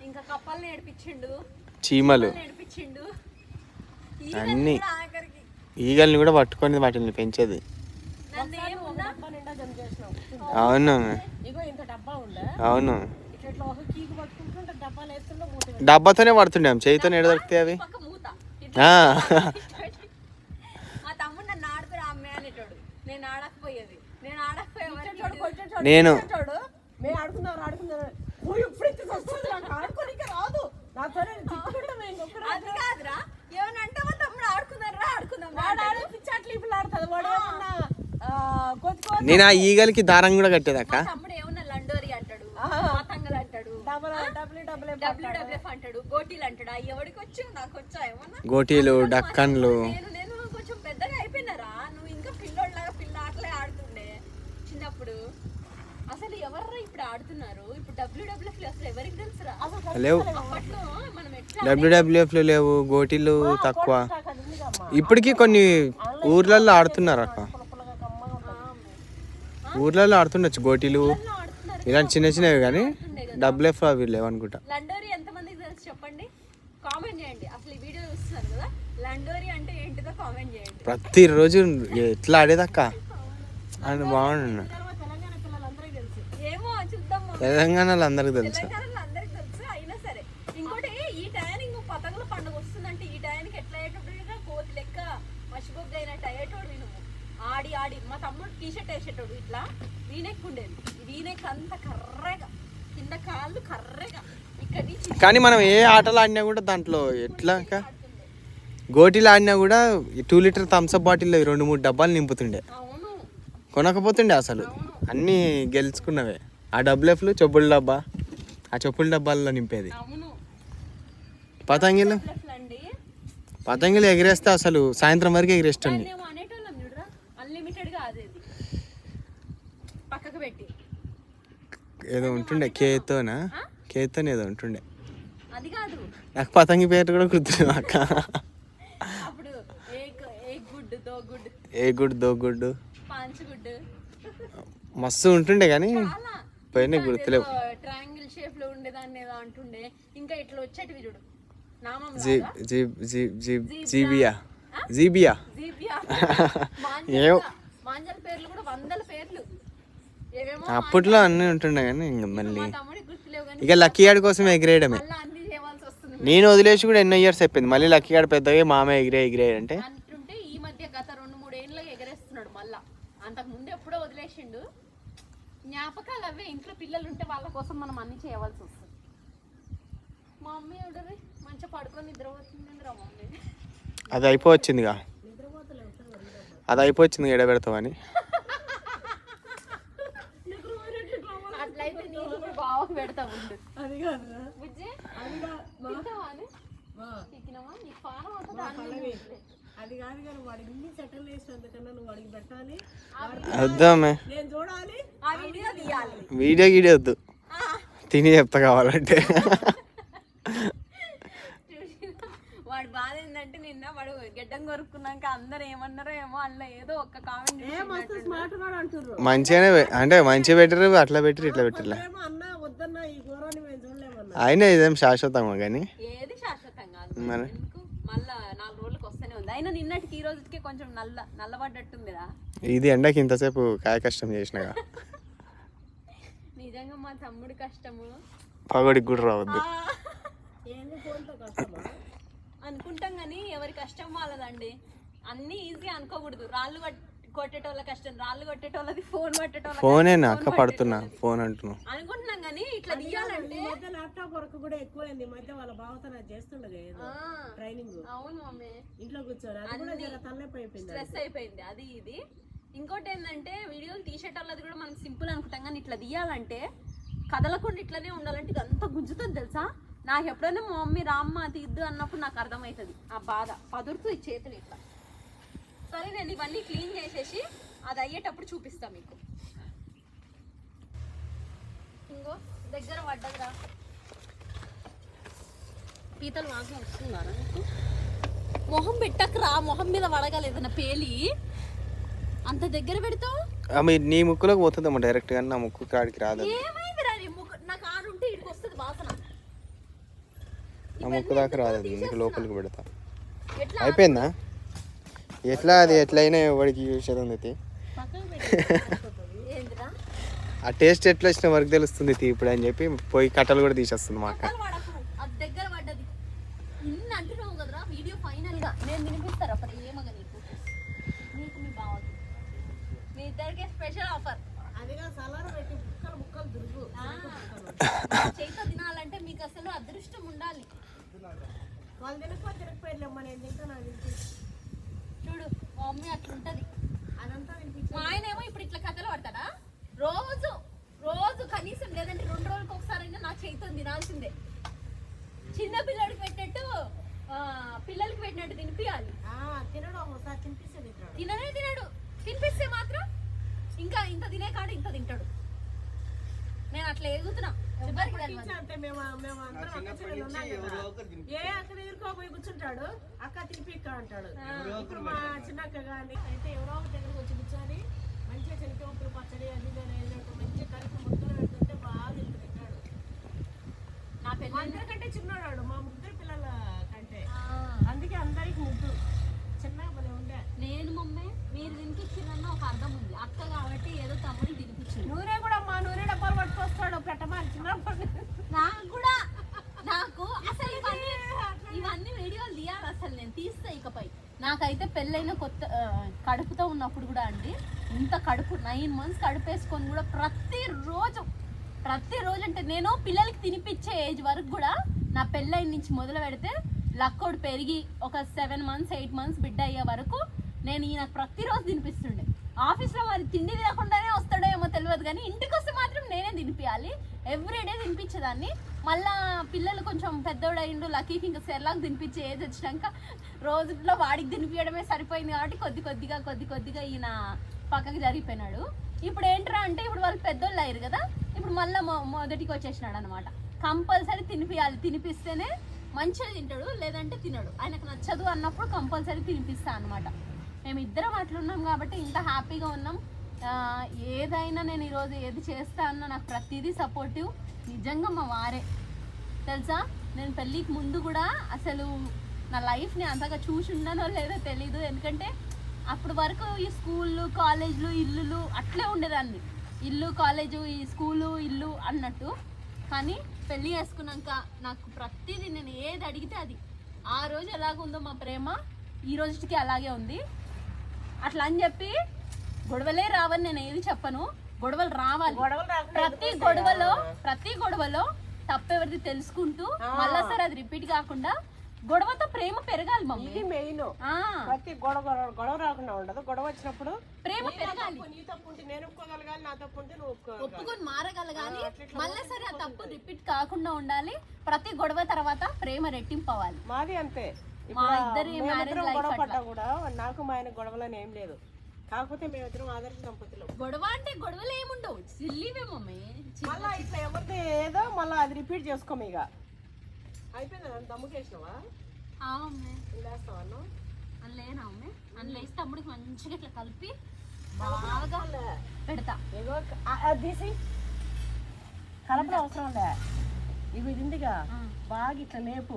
ఇంకా కప్పలు నేర్పించిండు, చీమలు నేర్పించిండు. అన్ని ఈగల్ని కూడా పట్టుకొని వాటిని పెంచేది. అవును అవును, డబ్బాతోనే పడుతుండే, చేయితో ఎడ దొరుకుతాయి అవి. మా తమ్ముడు నన్ను ఆడుకురా అమ్మే అనేటోడు. నేను ఆడకపోయేది. నేను ఆడుకుందాం నేను ఆ ఈగలకి దారం కూడా కట్టేదక్క. తమ్ముడు ఏమన్నా లండోరి అంటాడు, పతంగలు అంటాడు, WWF అంటాడు, గోటీలు అంటాడు. అవి ఎవడికి వచ్చు? నాకు వచ్చా ఏమన్నా? గోటీలు, డక్కన్లు. నేను కొంచెం పెద్దగా అయిపోయినారా, నువ్వు ఇంకా పిల్లోళ్ళలాగా పిల్ల ఆటలే ఆడుతుండే చిన్నప్పుడు. అసలు ఎవర్రా ఇప్పుడు ఆడుతున్నారు? ఇప్పుడు WWF అసలు ఎవరికి తెలుసురా? లేవు, అప్పట్లో మనం ఎట్లా WWF లేవు, గోటీలు తక్కువ. ఇప్పటికీ కొన్ని ఊర్లలో ఆడుతున్నారు అక్క, ఊర్లలో ఆడుతుండొచ్చు గోటీలు ఇలాంటి చిన్న చిన్నవి, కానీ WWF అవి లేవు అనుకుంటా. లండోరి ఎంతమందికి తెలుసు చెప్పండి, కామెంట్ చేయండి. అసలు ఈ వీడియో చూస్తున్నారు కదా, లండోరి అంటే ఏంటిదో కామెంట్ చేయండి. ప్రతిరోజు ఎట్లా ఆడేదక్క అని బాగుండు. ఏమో చూద్దాం, తెలంగాణలో అందరికి తెలుసు. తెలంగాణలో అందరికి తెలుసు. అయినా సరే ఇంకోటి, ఈ టయానికి పతంగుల పండుగ వస్తుందంటే ఈ టయానికి ఎట్లా అయ్యేటప్పుడు కోతి లెక్క మసిబొగ్గు అయినట్టు అయ్యేటోడు. నువ్వు ఆడి ఆడి మా తమ్ముడు టీషర్ట్ వేసేటోడు, ఇట్లా వీనెక్ ఉండేది. వీనెక్ అంత కర్రగా, కింద కాళ్ళు కర్రగా, ఇక్కడ నుంచి కానీ మనం ఏ ఆటలు ఆడినా కూడా దాంట్లో ఎట్లా అక్క, గోటీలు ఆడినా కూడా 2 లీటర్ థమ్స్అప్ బాటిల్లో 2-3 డబ్బాలు నింపుతుండే, అవును కొనకపోతుండే అసలు. అన్నీ గెలుచుకున్నవే. ఆ WWFలు చెప్పుల డబ్బా, ఆ చెప్పుల డబ్బాల్లో నింపేది. అవును. పతంగిలు అండి పతంగిలు ఎగిరేస్తే అసలు సాయంత్రం వరకు ఎగిరేస్తుంది. మేము అనేటోళ్ళం చూడరా, అన్లిమిటెడ్ గా అదేది పక్కకు పెట్టి ఏదో ఉంటుండే కేతో ఏదో ఉంటుండే. అది కాదు, నాకు పతంగి పేరు కూడా గుర్తులేదు అక్క. అప్పుడు ఏక్ గుడ్, దో గుడ్, ఏ గుడ్ దో గుడ్, పాంచ్ గుడ్, మస్తు ఉంటుండే కానీ పైన గుర్తులేవు. ట్రయాంగిల్ షేప్ లో ఉండేదాన్ని ఏదో అంటుండే. ఇంకా ఇట్లా వచ్చేటివి చూడు, నామం జీబియా జీబియా ఏవో మాంజల పేర్లు కూడా 100 పేర్లు ఏవేమో. అప్పట్లో అన్నీ ఉంటుండే కానీ ఇంకా మళ్ళీ మా తమ్ముడికి గుర్తులేవు కానీ ఇక లక్కీ గాడి కోసం ఎగిరేయడమే. మళ్ళీ అన్ని చేయవలసి వస్తుంది. నేను వదిలేసి కూడా ఎన్నో ఇయర్స్ అయిపోయింది. మళ్ళీ లక్కీ గాడి పెద్దగా మామ ఎగిరే అంటే అంటుంటే ఈ మధ్య గత 2-3 ఏళ్ళకి ఎగరేస్తున్నాడు మళ్ళా. అంతకు ముందు ఎప్పుడో వదిలేసిండు. జ్ఞాపకాలు అవే, ఇంట్లో పిల్లలు ఉంటే వాళ్ళ కోసం మనం అన్ని చేయవలసి వస్తుంది. మా మమ్మీ ఎవడది మంచిగా పడుకొని నిద్రపోతుంది రా మమ్మీ. అది అయిపోవచ్చిందిగా, అది అయిపోవచ్చింది ఎడబెడతావని. అట్లయితే నీకు కూడా బాగా పెడతా ఉండు. బుజ్జి తింటావా అని? తిక్కినావా? నీకు పానం అవుతుంది. అది కాదు కానీ వాడికి ఇన్ని సెటిల్ చేసినందుకన్నా నువ్వు వాడికి పెట్టాలి, వద్దామే నేను చూడాలి, ఆ వీడియో తీయాలి. వీడియో గీడియో వద్దు, తిని చెప్తా కావాలంటే. వాడు బాధ ఏంటంటే నిన్న వాడు గడ్డం కొరుక్కున్నాక అందరు ఏమన్నారో ఏమో, అందులో ఏదో ఒక్క కామెంట్ స్మార్ట్ కూడా అంటుర్రు. మంచిగానే అంటే మంచిగా పెట్టరు, అట్లా పెట్టరు ఇట్లా పెట్టరులే. అన్న వద్దన్నా ఈ ఘోరాన్ని మేము చూడలేమన్నా. అయినా ఇదేం శాశ్వతంగా కానీ ఏది శాశ్వతం కాదు. మరి ఎందుకు మళ్ళా 4 రోజులకు వస్తూనే ఉంది. అయినా నిన్నటికి ఈ రోజుకి కొంచెం నల్లబడ్డట్టుందిరా. ఇది ఎండకి ఇంతసేపు కాయ కష్టం చేసినగా. నిజంగా మా తమ్ముడి కష్టము పగడికి కూడా రావద్దు. అనుకుంటాం కానీ ఎవరి కష్టం వాళ్ళదండి. అన్ని ఈజీ అనుకోకూడదు. రాళ్ళు కొట్టేటోళ్ళ కష్టం, రాళ్ళు కొట్టేటోళ్ళది, ఫోన్ పట్టేటోళ్ళ ఫోనే అక్క పడుతున్నా, ఫోన్ అంటున్నా అనుకుంటున్నాం కానీ ఇట్లా తీయాలంటే ల్యాప్టాప్ వర్క్ కూడా ఎక్కువైంది. మధ్య వాళ్ళ బావతో చేస్తుండదు ట్రైనింగ్. అవును మమ్మీ, ఇంట్లో కూర్చోరు, అది కూడా జర తలనొప్పి అయిపోయింది, స్ట్రెస్ అయిపోయింది అది ఇది. ఇంకోటి ఏంటంటే వీడియోలు తీసేట వాళ్ళది కూడా మనం సింపుల్ అనుకుంటాం కానీ ఇట్లా తీయాలంటే కదలకుండా ఇట్లనే ఉండాలంటే ఇదంతా గుంజుతుంది తెలుసా. నాకు ఎప్పుడైనా మా మమ్మీ రామ్మ తీద్దు అన్నప్పుడు నాకు అర్థమవుతుంది ఆ బాధ. పదురుతుంది చేతులు ఇట్లా. సరే నేను ఇవన్నీ క్లీన్ చేసేసి అది అయ్యేటప్పుడు చూపిస్తా మీకు. ఇంకో దగ్గర పడ్డదిరా, పీతలు వాసన వస్తున్నారా నీకు? మొహం పెట్టకరా, మొహం మీద పడగలేదు నా పేలి. అంత దగ్గర పెడతావు నీ ముక్కులోకి పోతుందమ్మా డైరెక్ట్ గా, నా ముక్కు కాడికి రాదు. ఏమైందిరా నీ ముక్కు? నాకు ఆడుంటే ఇడికి వస్తుంది వాసన. నా ముక్కు దాకా రాదు, నీకు లోపలికి పెడతా. ఎట్లా అయిపోయిందా? ఎట్లా అది ఎట్లయినా ఎవరికి చూసేది. ఏందిరా ఆ టేస్ట్ ఎట్లా వచ్చిన వరకు తెలుస్తుంది ఇప్పుడు అని చెప్పి పోయి కట్టలు కూడా తీసేస్తుంది మా అక్క. అది దగ్గర పడ్డది. నిన్న అంటున్నావు కదరా వీడియో ఫైనల్ గా నేను వినిపిస్తారా అప్పుడు ఏమగా నీకు మీ బావకి మీ ఇద్దరికి స్పెషల్ ఆఫర్. అదిగా సలార పెట్టి ముక్కలు దురుగు చేత తినాలంటే మీకు అసలు అదృష్టం ఉండాలి. వాళ్ళు తినకపోతే తినకపోయిలేమ్మా, నేను తింటాను. చూడు మా మమ్మీ అట్లుంటది. అనంత మా ఆయన ఏమో ఇప్పుడు ఇట్లా కథలు పడతాడా? రోజు రోజు కనీసం లేదంటే 2 రోజులకు ఒకసారైనా నా చేతితో తినాల్సిందే. చిన్న పిల్లడికి పెట్టినట్టు పిల్లలకి పెట్టినట్టు తినిపియాలి. తిననే తినడు. తినిపిస్తే మాత్రం ఇంకా ఇంత తినే కాడ ఇంత తింటాడు. నేను అట్లా ఎగుతున్నా. అక్కడ ఇరుకోపోయి కూర్చుంటాడు, అక్క తినిపిక్క అంటాడు. ఇప్పుడు మా చిన్నక్క గాని అయితే ఎవరో దగ్గరకు వచ్చి కూర్చొని మంచిగా చెనిపోపులు పచ్చడి అది మంచిగా కలిపి ముద్దలు పెడుతుంటే బాగా తింటాడు. నా పిల్లల అందరికంటే చిన్నాడు, మా 3 పిల్లల కంటే. అందుకే అందరికి ముద్దు చిన్నగా భలే ఉండే. నేను మమ్మీ మీరు తినిపించిందన్న ఒక అర్థం ఉంది. అక్క కాబట్టి ఏదో తమ్ముడికి తినిపించింది. నూనె కూడా మా నూనె డబ్బాలు పట్టుకొస్తాడు పెట్టమని చిన్నప్పుడు. నాకు అసలు ఇవన్నీ వీడియోలు తీయాలి. అసలు నేను తీస్తా ఇకపై. నాకైతే పెళ్ళైన కొత్త కడుపుతో ఉన్నప్పుడు కూడా అండి, ఇంత కడుపు 9 months కడుపేసుకొని కూడా ప్రతిరోజు అంటే నేను పిల్లలకి తినిపించే ఏజ్ వరకు కూడా నా పెళ్ళైన నుంచి మొదలు పెడితే లక్కోడు పెరిగి ఒక 7 months 8 months బిడ్డ అయ్యే వరకు నేను ఈయనకు ప్రతిరోజు తినిపిస్తుండే. ఆఫీస్లో మరి తిండి లేకుండానే వస్తాడో ఏమో తెలియదు, కానీ ఇంటికి వస్తే మాత్రం నేనే తినిపించాలి. ఎవ్రీడే తినిపించేదాన్ని. మళ్ళా పిల్లలు కొంచెం పెద్దోడైండు, లక్కీకి ఇంకా సెర్లాక్ తినిపించే ఏజ్ వచ్చినాక రోజుల్లో వాడికి తినిపించడమే సరిపోయింది కాబట్టి కొద్ది కొద్దిగా ఈయన పక్కకి జరిగిపోయినాడు. ఇప్పుడు ఏంట్రా అంటే ఇప్పుడు వాళ్ళు పెద్దోళ్ళు అయ్యారు కదా, ఇప్పుడు మళ్ళీ మొదటికి వచ్చేసినాడు అనమాట. కంపల్సరీ తినిపించాలి. తినిపిస్తేనే మంచిగా తింటాడు, లేదంటే తినడు. ఆయనకు నచ్చదు అన్నప్పుడు కంపల్సరీ తినిపిస్తా అనమాట. మేము ఇద్దరం అట్లున్నాం కాబట్టి ఇంత హ్యాపీగా ఉన్నాం. ఏదైనా నేను ఈరోజు ఏది చేస్తా అన్నా నాకు ప్రతిదీ సపోర్టివ్. నిజంగా మా వారే తెలుసా. నేను పెళ్ళికి ముందు కూడా అసలు నా లైఫ్ని అంతగా చూసి ఉన్నానో లేదో తెలీదు. ఎందుకంటే అప్పుడు వరకు ఈ స్కూళ్ళు కాలేజీలు ఇల్లులు అట్లే ఉండేదాన్ని. ఇల్లు కాలేజు ఈ స్కూలు ఇల్లు అన్నట్టు. కానీ పెళ్ళి చేసుకున్నాక నాకు ప్రతిదీ నేను ఏది అడిగితే అది. ఆ రోజు ఎలాగుందో మా ప్రేమ ఈ రోజుకి అలాగే ఉంది. అట్లా అని చెప్పి గొడవలే రావని నేను ఏది చెప్పను. గొడవలు రావాలి. ప్రతి గొడవలో తప్పెవరిది తెలుసుకుంటూ మళ్ళా సరే అది రిపీట్ కాకుండా గొడవతో ప్రేమ పెరగాలి మమ్మీ. ఇది మెయిన్. ప్రతి గొడవ రాకుండా ఉండదు. గొడవ వచ్చినప్పుడు ప్రేమ పెరగాలి. నీ తప్పు ఉంటే నేను ఒప్పుకోగలగాలి, నా తప్పు ఉంటే నువ్వు ఒప్పుకొని మారగలగాలి. మళ్ళా సరే ఆ తప్పు రిపీట్ కాకుండా ఉండాలి. ప్రతి గొడవ తర్వాత ప్రేమ రెట్టింపు అవ్వాలి. మాది అంతే. మా ఇద్దరి గొడవ పడ్డా కూడా నాకు మా ఆయన గొడవలని ఏం లేదు. కాకపోతే మేమిద్దరం ఆదర్శ దంపతులు. గొడవ అంటే గొడవలు ఏముండవు, సిల్లీవే మమ్మీ. మళ్ళీ ఇట్లా ఎవరితో ఏదో మళ్ళీ అది రిపీట్ చేసుకోము. ఇక అయిపోయిందా? దమ్ముకేసినావా? వేస్తావా? లేనా అమ్మే? అందులో వేసి తమ్ముడికి మంచిగా ఇట్లా కలిపి బాగా పెడతా. తీసి కలపడం అవసరం లే. ఇవి ఇందిగా బాగా ఇట్లా లేపు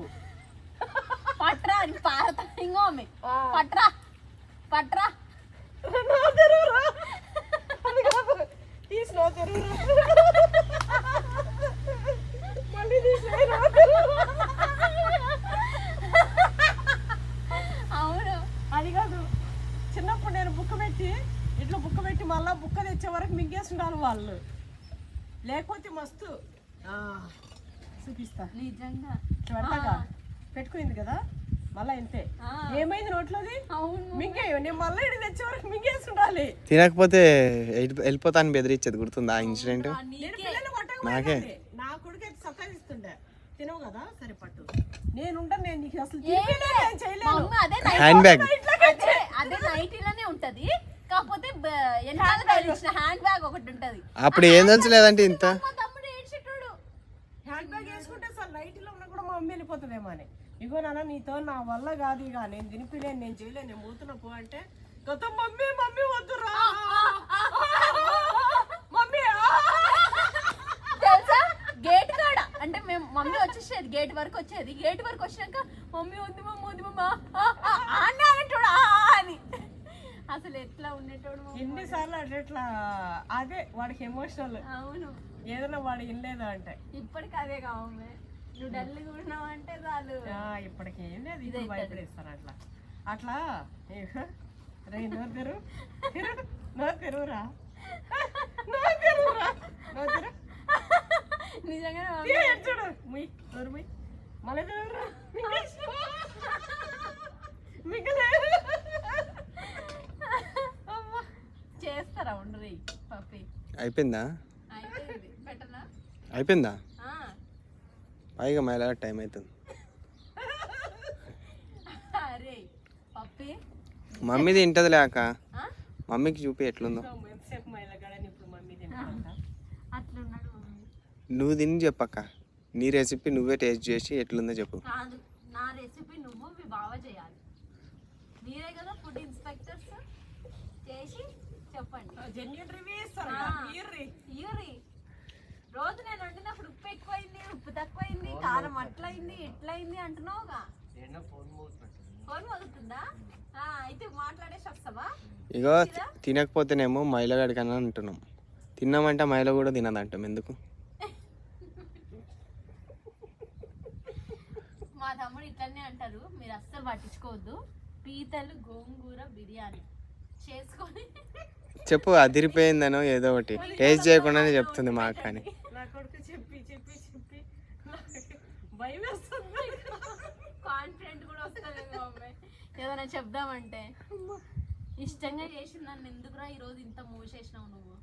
పట్రా అని పారతా. ఇంకో అమ్మే పట్రా పట్రా తీసిన మళ్ళీ అవును. అది కాదు, చిన్నప్పుడు నేను బుక్క పెట్టి మళ్ళా బుక్క తెచ్చే వరకు మింగేసి ఉండాలి వాళ్ళు. లేకపోతే మస్తు చూపిస్తా. నిజంగా పెట్టుకుంది కదా మళ్ళా ఇంతే. ఏమైంది నోట్లోది? మింగేయో. నేను మళ్ళీ ఇటు తెచ్చే వరకు మింగేసి ఉండాలి. తినకపోతే వెళ్ళిపోతాను బెదిరించేది గుర్తుందా ఆ ఇన్సిడెంట్? నాకే నా కొడుకు అయితే సతాయిస్తుండే. తినవు కదా సరే పట్టు. నేనుంటా, నేను నీకు అసలు హ్యాండ్ బ్యాగ్ అదే నైటీలోనే ఉంటది. కాకపోతే హ్యాండ్ బ్యాగ్ ఒకటి ఉంటది. అప్పుడు ఏం తెలుసులేదంటే ఇంత తమ్ముడు ఏడ్చేటోడు. హ్యాండ్ బ్యాగ్ వేసుకుంటే సార్ నైటీలో ఉన్నా కూడా మా మమ్మీ వెళ్ళిపోతుందేమో అని. ఇగో నాన్న నీతో నా వల్ల కాదు, ఇక నేను తినిపిలేను, నేను చేయలేను, నేను పోతున్నా పో అంటే కొత్త మమ్మీ వద్దురా మమ్మీ. తెలుసా గేట్ కాడ అంటే మేము మమ్మీ వచ్చేసేది, గేట్ వరకు వచ్చేది. గేట్ వరకు వచ్చినాక మమ్మీ వద్దు అన్నట్టు అని అసలు ఎట్లా ఉండేటోడు. ఎన్నిసార్లు అట్లా అదే వాడికి ఎమోషనల్. అవును. ఏదైనా వాడు వినలేదా అంటే ఇప్పటికి అదే కావమే. నువ్వు డల్గా ఉన్నావు అంటే చాలు. ఇప్పటికి ఏం లేదు, ఇది భయపడేస్తాను అట్లా అట్లా. రే నోరు తెరువురా నిజంగా చూడు ముయ్ నోరు ముయ్ మళ్ళీ తెరువురా. అయిపోయిందా? అయిపోయింది. పెట్టనా? అయిపోయిందా? ఆ. పైగా మైలా టైం అవుతుంది. అరే పప్పి మమ్మీ తింటది లేక ఆ? మమ్మీకి చూపి ఎట్లుందో. ఎంతసేపు మైలగాడని ఇప్పుడు మమ్మీ తింటాడంట. అట్లున్నాడు మమ్మీ. నువ్వు తిని చెప్పక్క, నీ రెసిపీ నువ్వే టేస్ట్ చేసి ఎట్లుందో చెప్పు. కాదు, నా రెసిపీ నువ్వు మీ బావ చేయాలి. మీరే కదా ఫుడ్ ఇన్స్పెక్టర్స్, చేసి చెప్పండి. జెన్యూన్ రివ్యూ ఇస్తారు ఆ. ఇయ్యిర్రి. ఇయ్యురి. రోజు నేను వండినప్పుడు ఉప్పు ఎక్కువైంది, ఉప్పు తక్కువైంది, కారం అట్లయింది ఇట్లయింది అంటున్నావుగా. ఫోన్ మోగుతుందా? అయితే మాట్లాడేసి వస్తావా? ఇగో తినకపోతేనేమో మైలగాడికి అని అంటున్నాం, తిన్నామంటే మైల కూడా తినదంటాం. ఎందుకు? మా తమ్ముడు ఇట్లనే అంటారు, మీరు అస్సలు పట్టించుకోవద్దు. పీతలు గోంగూర బిర్యానీ చేసుకొని చెప్పు, అదిరిపోయిందనో ఏదో ఒకటి టేస్ట్ చేయకుండానే చెప్తుంది మా అక్క అని. నా కొడుకు చెప్పి చెప్పి చెప్పి నాకు భయం వేస్తుంది. కాన్ఫిడెంట్ కూడా వస్తుంది మమ్మీ ఏదైనా చెప్దామంటే. ఇష్టంగా చేసి నన్ను ఎందుకురా ఈరోజు ఇంత మూవ్ చేసినావు నువ్వు?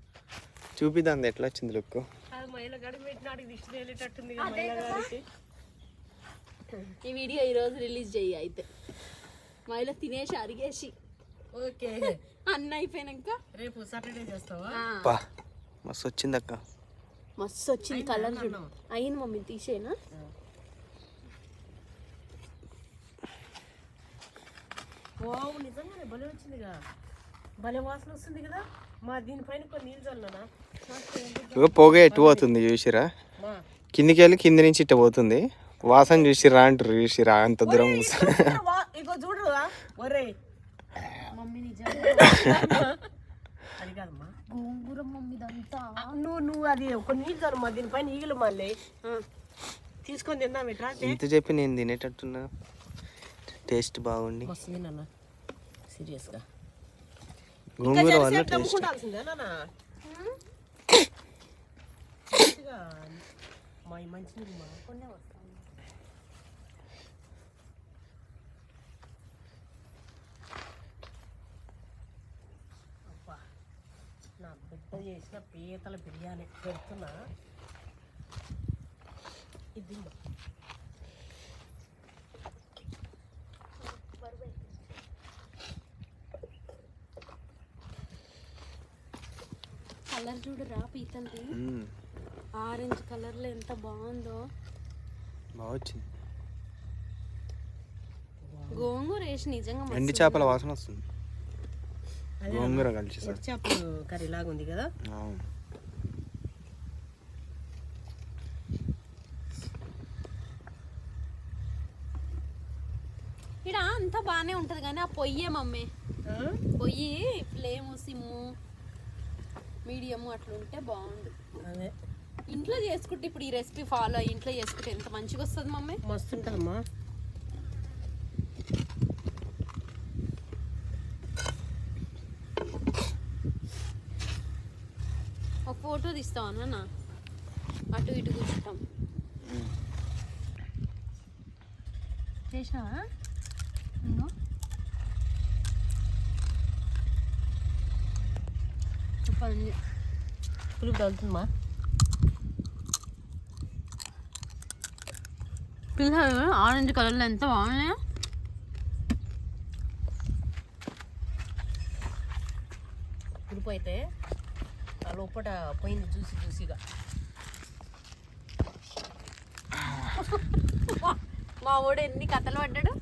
చూపిద్దాం ఎట్లా వచ్చింది లుక్. అది మైలగాడి పెట్టినాడు దిష్టి వెళ్ళేటట్టుంది అదే కదా. మైలగాడికి. ఈ వీడియో ఈరోజు రిలీజ్ చెయ్యి అయితే, మైలో తినేసి అరిగేసి ఓకే. అన్న అయిపోయినాక రేపు సాటర్డే చేస్తావా? పా మస్తు వచ్చింది అక్క. మస్తు వచ్చింది కలర్ చూడు. అయ్యింది మమ్మీ, తీసేనా? వావ్, నిజంగానే భలే వచ్చిందిగా, భలే వాసన వస్తుంది కదా. మా దీనిపైన కొన్ని నీళ్ళు చల్లనా? ఇగో పొగ ఎట్టు పోతుంది చూసిరా, మా కిందికి వెళ్ళి కింది నుంచి ఇట్ట పోతుంది. వాసన చూసిరా అంటారు, చూసిరా అంత దూరం కూర్చొని. ఇగో చూడరా ఒరే. మమ్మీ నిజంగా అది కాదమ్మా, గోంగూర మమ్మీ ఇదంతా. నువ్వు అది కొన్ని నీళ్ళు చల్లు, మా దీనిపైన ఈగలు మళ్ళీ తీసుకొని తిందాం. ఇట్రా ఇంత చెప్పి నేను తినేటట్టున్నా, టేస్ట్ బాగుండి. వస్తుంది నాన్న, సీరియస్గా గోంగూర వల్ల టేస్ట్. నమ్ముకుంటాల్సిందే నాన్న. మా ఈ మంచి నీళ్ళు మా కొన్నే వస్తాను. అబ్బా, నా బిడ్డ చేసిన పీతల బిర్యానీ పెడుతున్నా. ఇది కలర్ చూడరా పీతలది, మ్మ్. ఆరెంజ్ కలర్ లో ఎంత బాగుందో. బాగా వచ్చింది. గోంగూర వేసి నిజంగా మస్తు ఎండి చేపల వాసన వస్తుంది, గోంగూర కలిసి సార్. చేపలు కర్రీ లాగా ఉంది కదా. ఇక్కడ అంతా బాగానే ఉంటది కానీ ఆ పొయ్యే మమ్మీ, పొయ్యి ఫ్లేమ్ సిమ్ము మీడియము అట్లా ఉంటే బాగుండు. అదే ఇంట్లో చేసుకుంటే ఇప్పుడు ఈ రెసిపీ ఫాలో అయ్యి ఇంట్లో చేసుకుంటే ఎంత మంచిగా వస్తుంది మమ్మీ. మస్తు ఉంటుందమ్మా. ఒక ఫోటో తీస్తావా నాన్న? అటు ఇటు కూర్చుంటాం. చేసినావా? చెప్పండి. పులుపు తగులుతుందమ్మా. పిల్లలు ఆరెంజ్ కలర్లో ఎంత బాగున్నాయో. పులుపు అయితే ఆ లోపల పోయింది చూసి చూసిగా. మా వాడు ఎన్ని కథలు పడ్డాడు,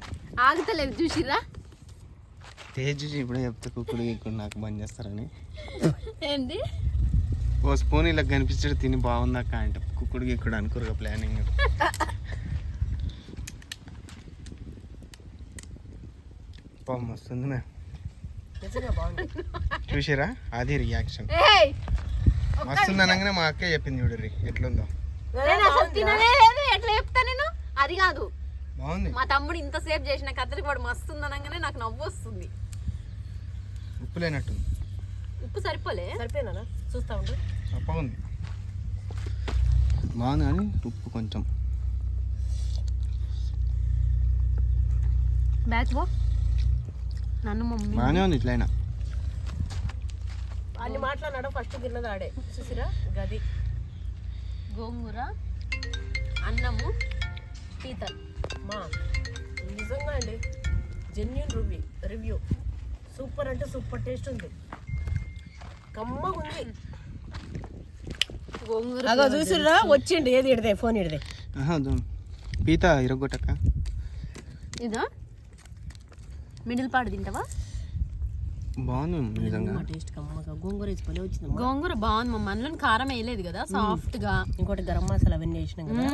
ఆగుతలేదు చూసిరా. టేస్ట్ చూసి ఇప్పుడే చెప్తే కుక్కుడు గిక్కుడు నాకు బంద్ చేస్తారని. ఏంటి ఓ స్పూన్ ఇలా కనిపించాడు తిని బాగుందాక అంటే కుక్కుడు గిక్కుడు అనుకోరుగా ప్లానింగ్. మస్తుంది మ్యామ్, నిజంగా బాగుంది. చూసారా అది రియాక్షన్. మస్తుంది అనగానే మా అక్క చెప్పింది చూడరి ఎట్లుందో. నేను అసలు తినలేదు, ఎట్లా చెప్తా నేను? అది కాదు, బాగుంది. మా తమ్ముడు ఇంతసేపు చేసిన కథలకి వాడు మస్తుంది అనగానే నాకు నవ్వు వస్తుంది. ఉప్పు లేనట్టుంది. ఉప్పు సరిపోలే? సరిపోయినా చూస్తా ఉండు. బాగుంది, బాగుంది కానీ ఉప్పు కొంచెం. బ్యాక్ బో నన్ను మమ్మీ బాగానే ఉంది ఇట్లయినా. అన్ని మాట్లాడినాడు ఫస్ట్ తిన్నది ఆడే చూసిరా గది గోంగూర, అన్నము, పీతల్. మా నిజంగా అండి జెన్యూన్ రివ్యూ సూపర్ అంటే సూపర్ టేస్ట్ ఉంది, కమ్మగా ఉంది. గోంగూర అగో చూసిరా వచ్చిండు. ఏది ఇడదే ఫోన్ ఇడదే పీత ఇరగొట్టక ఇదా మిడిల్ పాడు తింటావా? బాగుంది నిజంగా టేస్ట్ కమ్మగా. గోంగూర వేసి పని వచ్చింది. గోంగూర బాగుంది మమ్మ, అందులో కారం వేయలేదు కదా, సాఫ్ట్ గా. ఇంకోటి గరం మసాలా అవన్నీ వేసినాం కదా,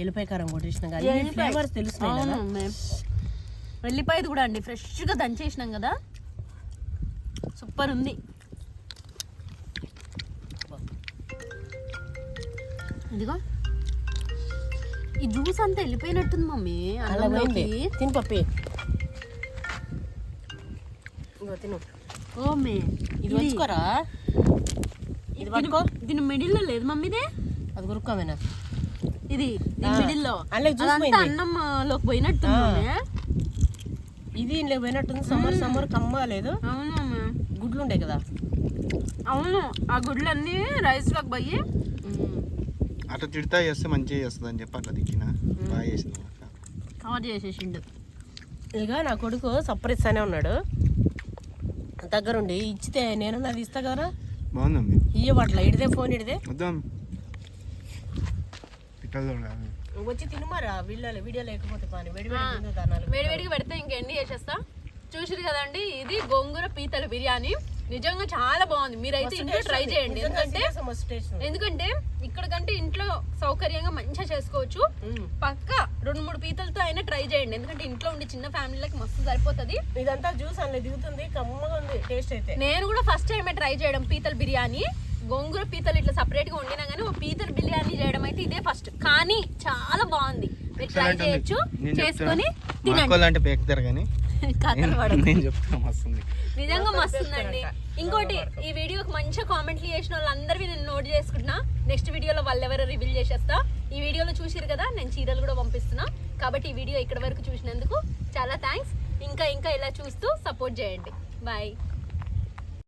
ఎల్లిపాయ కారం కూడా వేసినాం కదా, ఫ్లేవర్స్ తెలుస్తున్నాయి కదా. వెల్లిపాయది కూడా అండి ఫ్రెష్ గా దంచేసినాం కదా, సూపర్ ఉంది. ఇదిగో ఈ జ్యూస్ అంతా వెళ్ళిపోయినట్టుంది మమ్మీ అన్నంలోకి. తిని పప్పి తిను. ఓ మే ఇది వచ్చుకోరా, ఇది పట్టుకో. దీని మిడిల్ లో లేదు మమ్మీదే, అది కొరుక్కోమేనా ఇది మిడిల్ లో అందులో అన్నంలోకి పోయినట్టుంది. ఇది ఇంట్లో పోయినట్టుంది. సమ్మర్ కమ్మ లేదు. అవును మమ్మీ, గుడ్లు ఉంటాయి కదా. అవును ఆ గుడ్లన్నీ రైస్ లోకి పోయి అట్లా తిడతా చేస్తే మంచిగా చేస్తుంది అని చెప్పి అట్లా తిక్కిన బాగా చేసింది. కవర్ చేసేసిండు. ఇక నా కొడుకు సర్ప్రైజ్ ఉన్నాడు దగ్గరుండి. ఇచ్చితే నేను అది ఇస్తా కదా. బాగుందమ్మి ఇయ్యబట్ల ఇడిదే ఫోన్ ఇడిదే వద్దాం పిట్టలు వచ్చి తినమారా వీడియో లేకపోతే పని వేడివేడిగా పెడితే ఇంకెన్ని చేసేస్తా. చూసిరు కదండి, ఇది గోంగూర పీతల బిర్యానీ. నిజంగా చాలా బాగుంది. మీరైతే ఇంట్లో ట్రై చేయండి, ఎందుకంటే ఇక్కడ కంటే ఇంట్లో సౌకర్యంగా మంచిగా చేసుకోవచ్చు. పక్క 2-3 పీతలతో అయినా ట్రై చేయండి, ఎందుకంటే ఇంట్లో ఉండి చిన్న ఫ్యామిలీలకు మస్తు సరిపోతుంది. ఇదంతా జ్యూస్ అందులో దిగుతుంది, కమ్మగా ఉంది టేస్ట్ అయితే. నేను కూడా ఫస్ట్ టైం ట్రై చేయడం పీతల బిర్యానీ. గోంగూర పీతలు ఇట్లా సపరేట్ గా వండినా కానీ ఒక పీతల బిర్యానీ చేయడం అయితే ఇదే ఫస్ట్, కానీ చాలా బాగుంది. మీరు ట్రై చేయొచ్చు, చేసుకొని తినండి. కథలు పడదు, నిజంగా మస్తుందండి. ఇంకోటి, ఈ వీడియోకి మంచిగా కామెంట్లు చేసిన వాళ్ళందరివి నేను నోట్ చేసుకుంటున్నా. నెక్స్ట్ వీడియోలో వాళ్ళు ఎవరో రివీల్ చేసేస్తా. ఈ వీడియోలో చూసిరు కదా, నేను చీరలు కూడా పంపిస్తున్నా. కాబట్టి ఈ వీడియో ఇక్కడ వరకు చూసినందుకు చాలా థ్యాంక్స్. ఇంకా ఇలా చూస్తూ సపోర్ట్ చేయండి. బాయ్.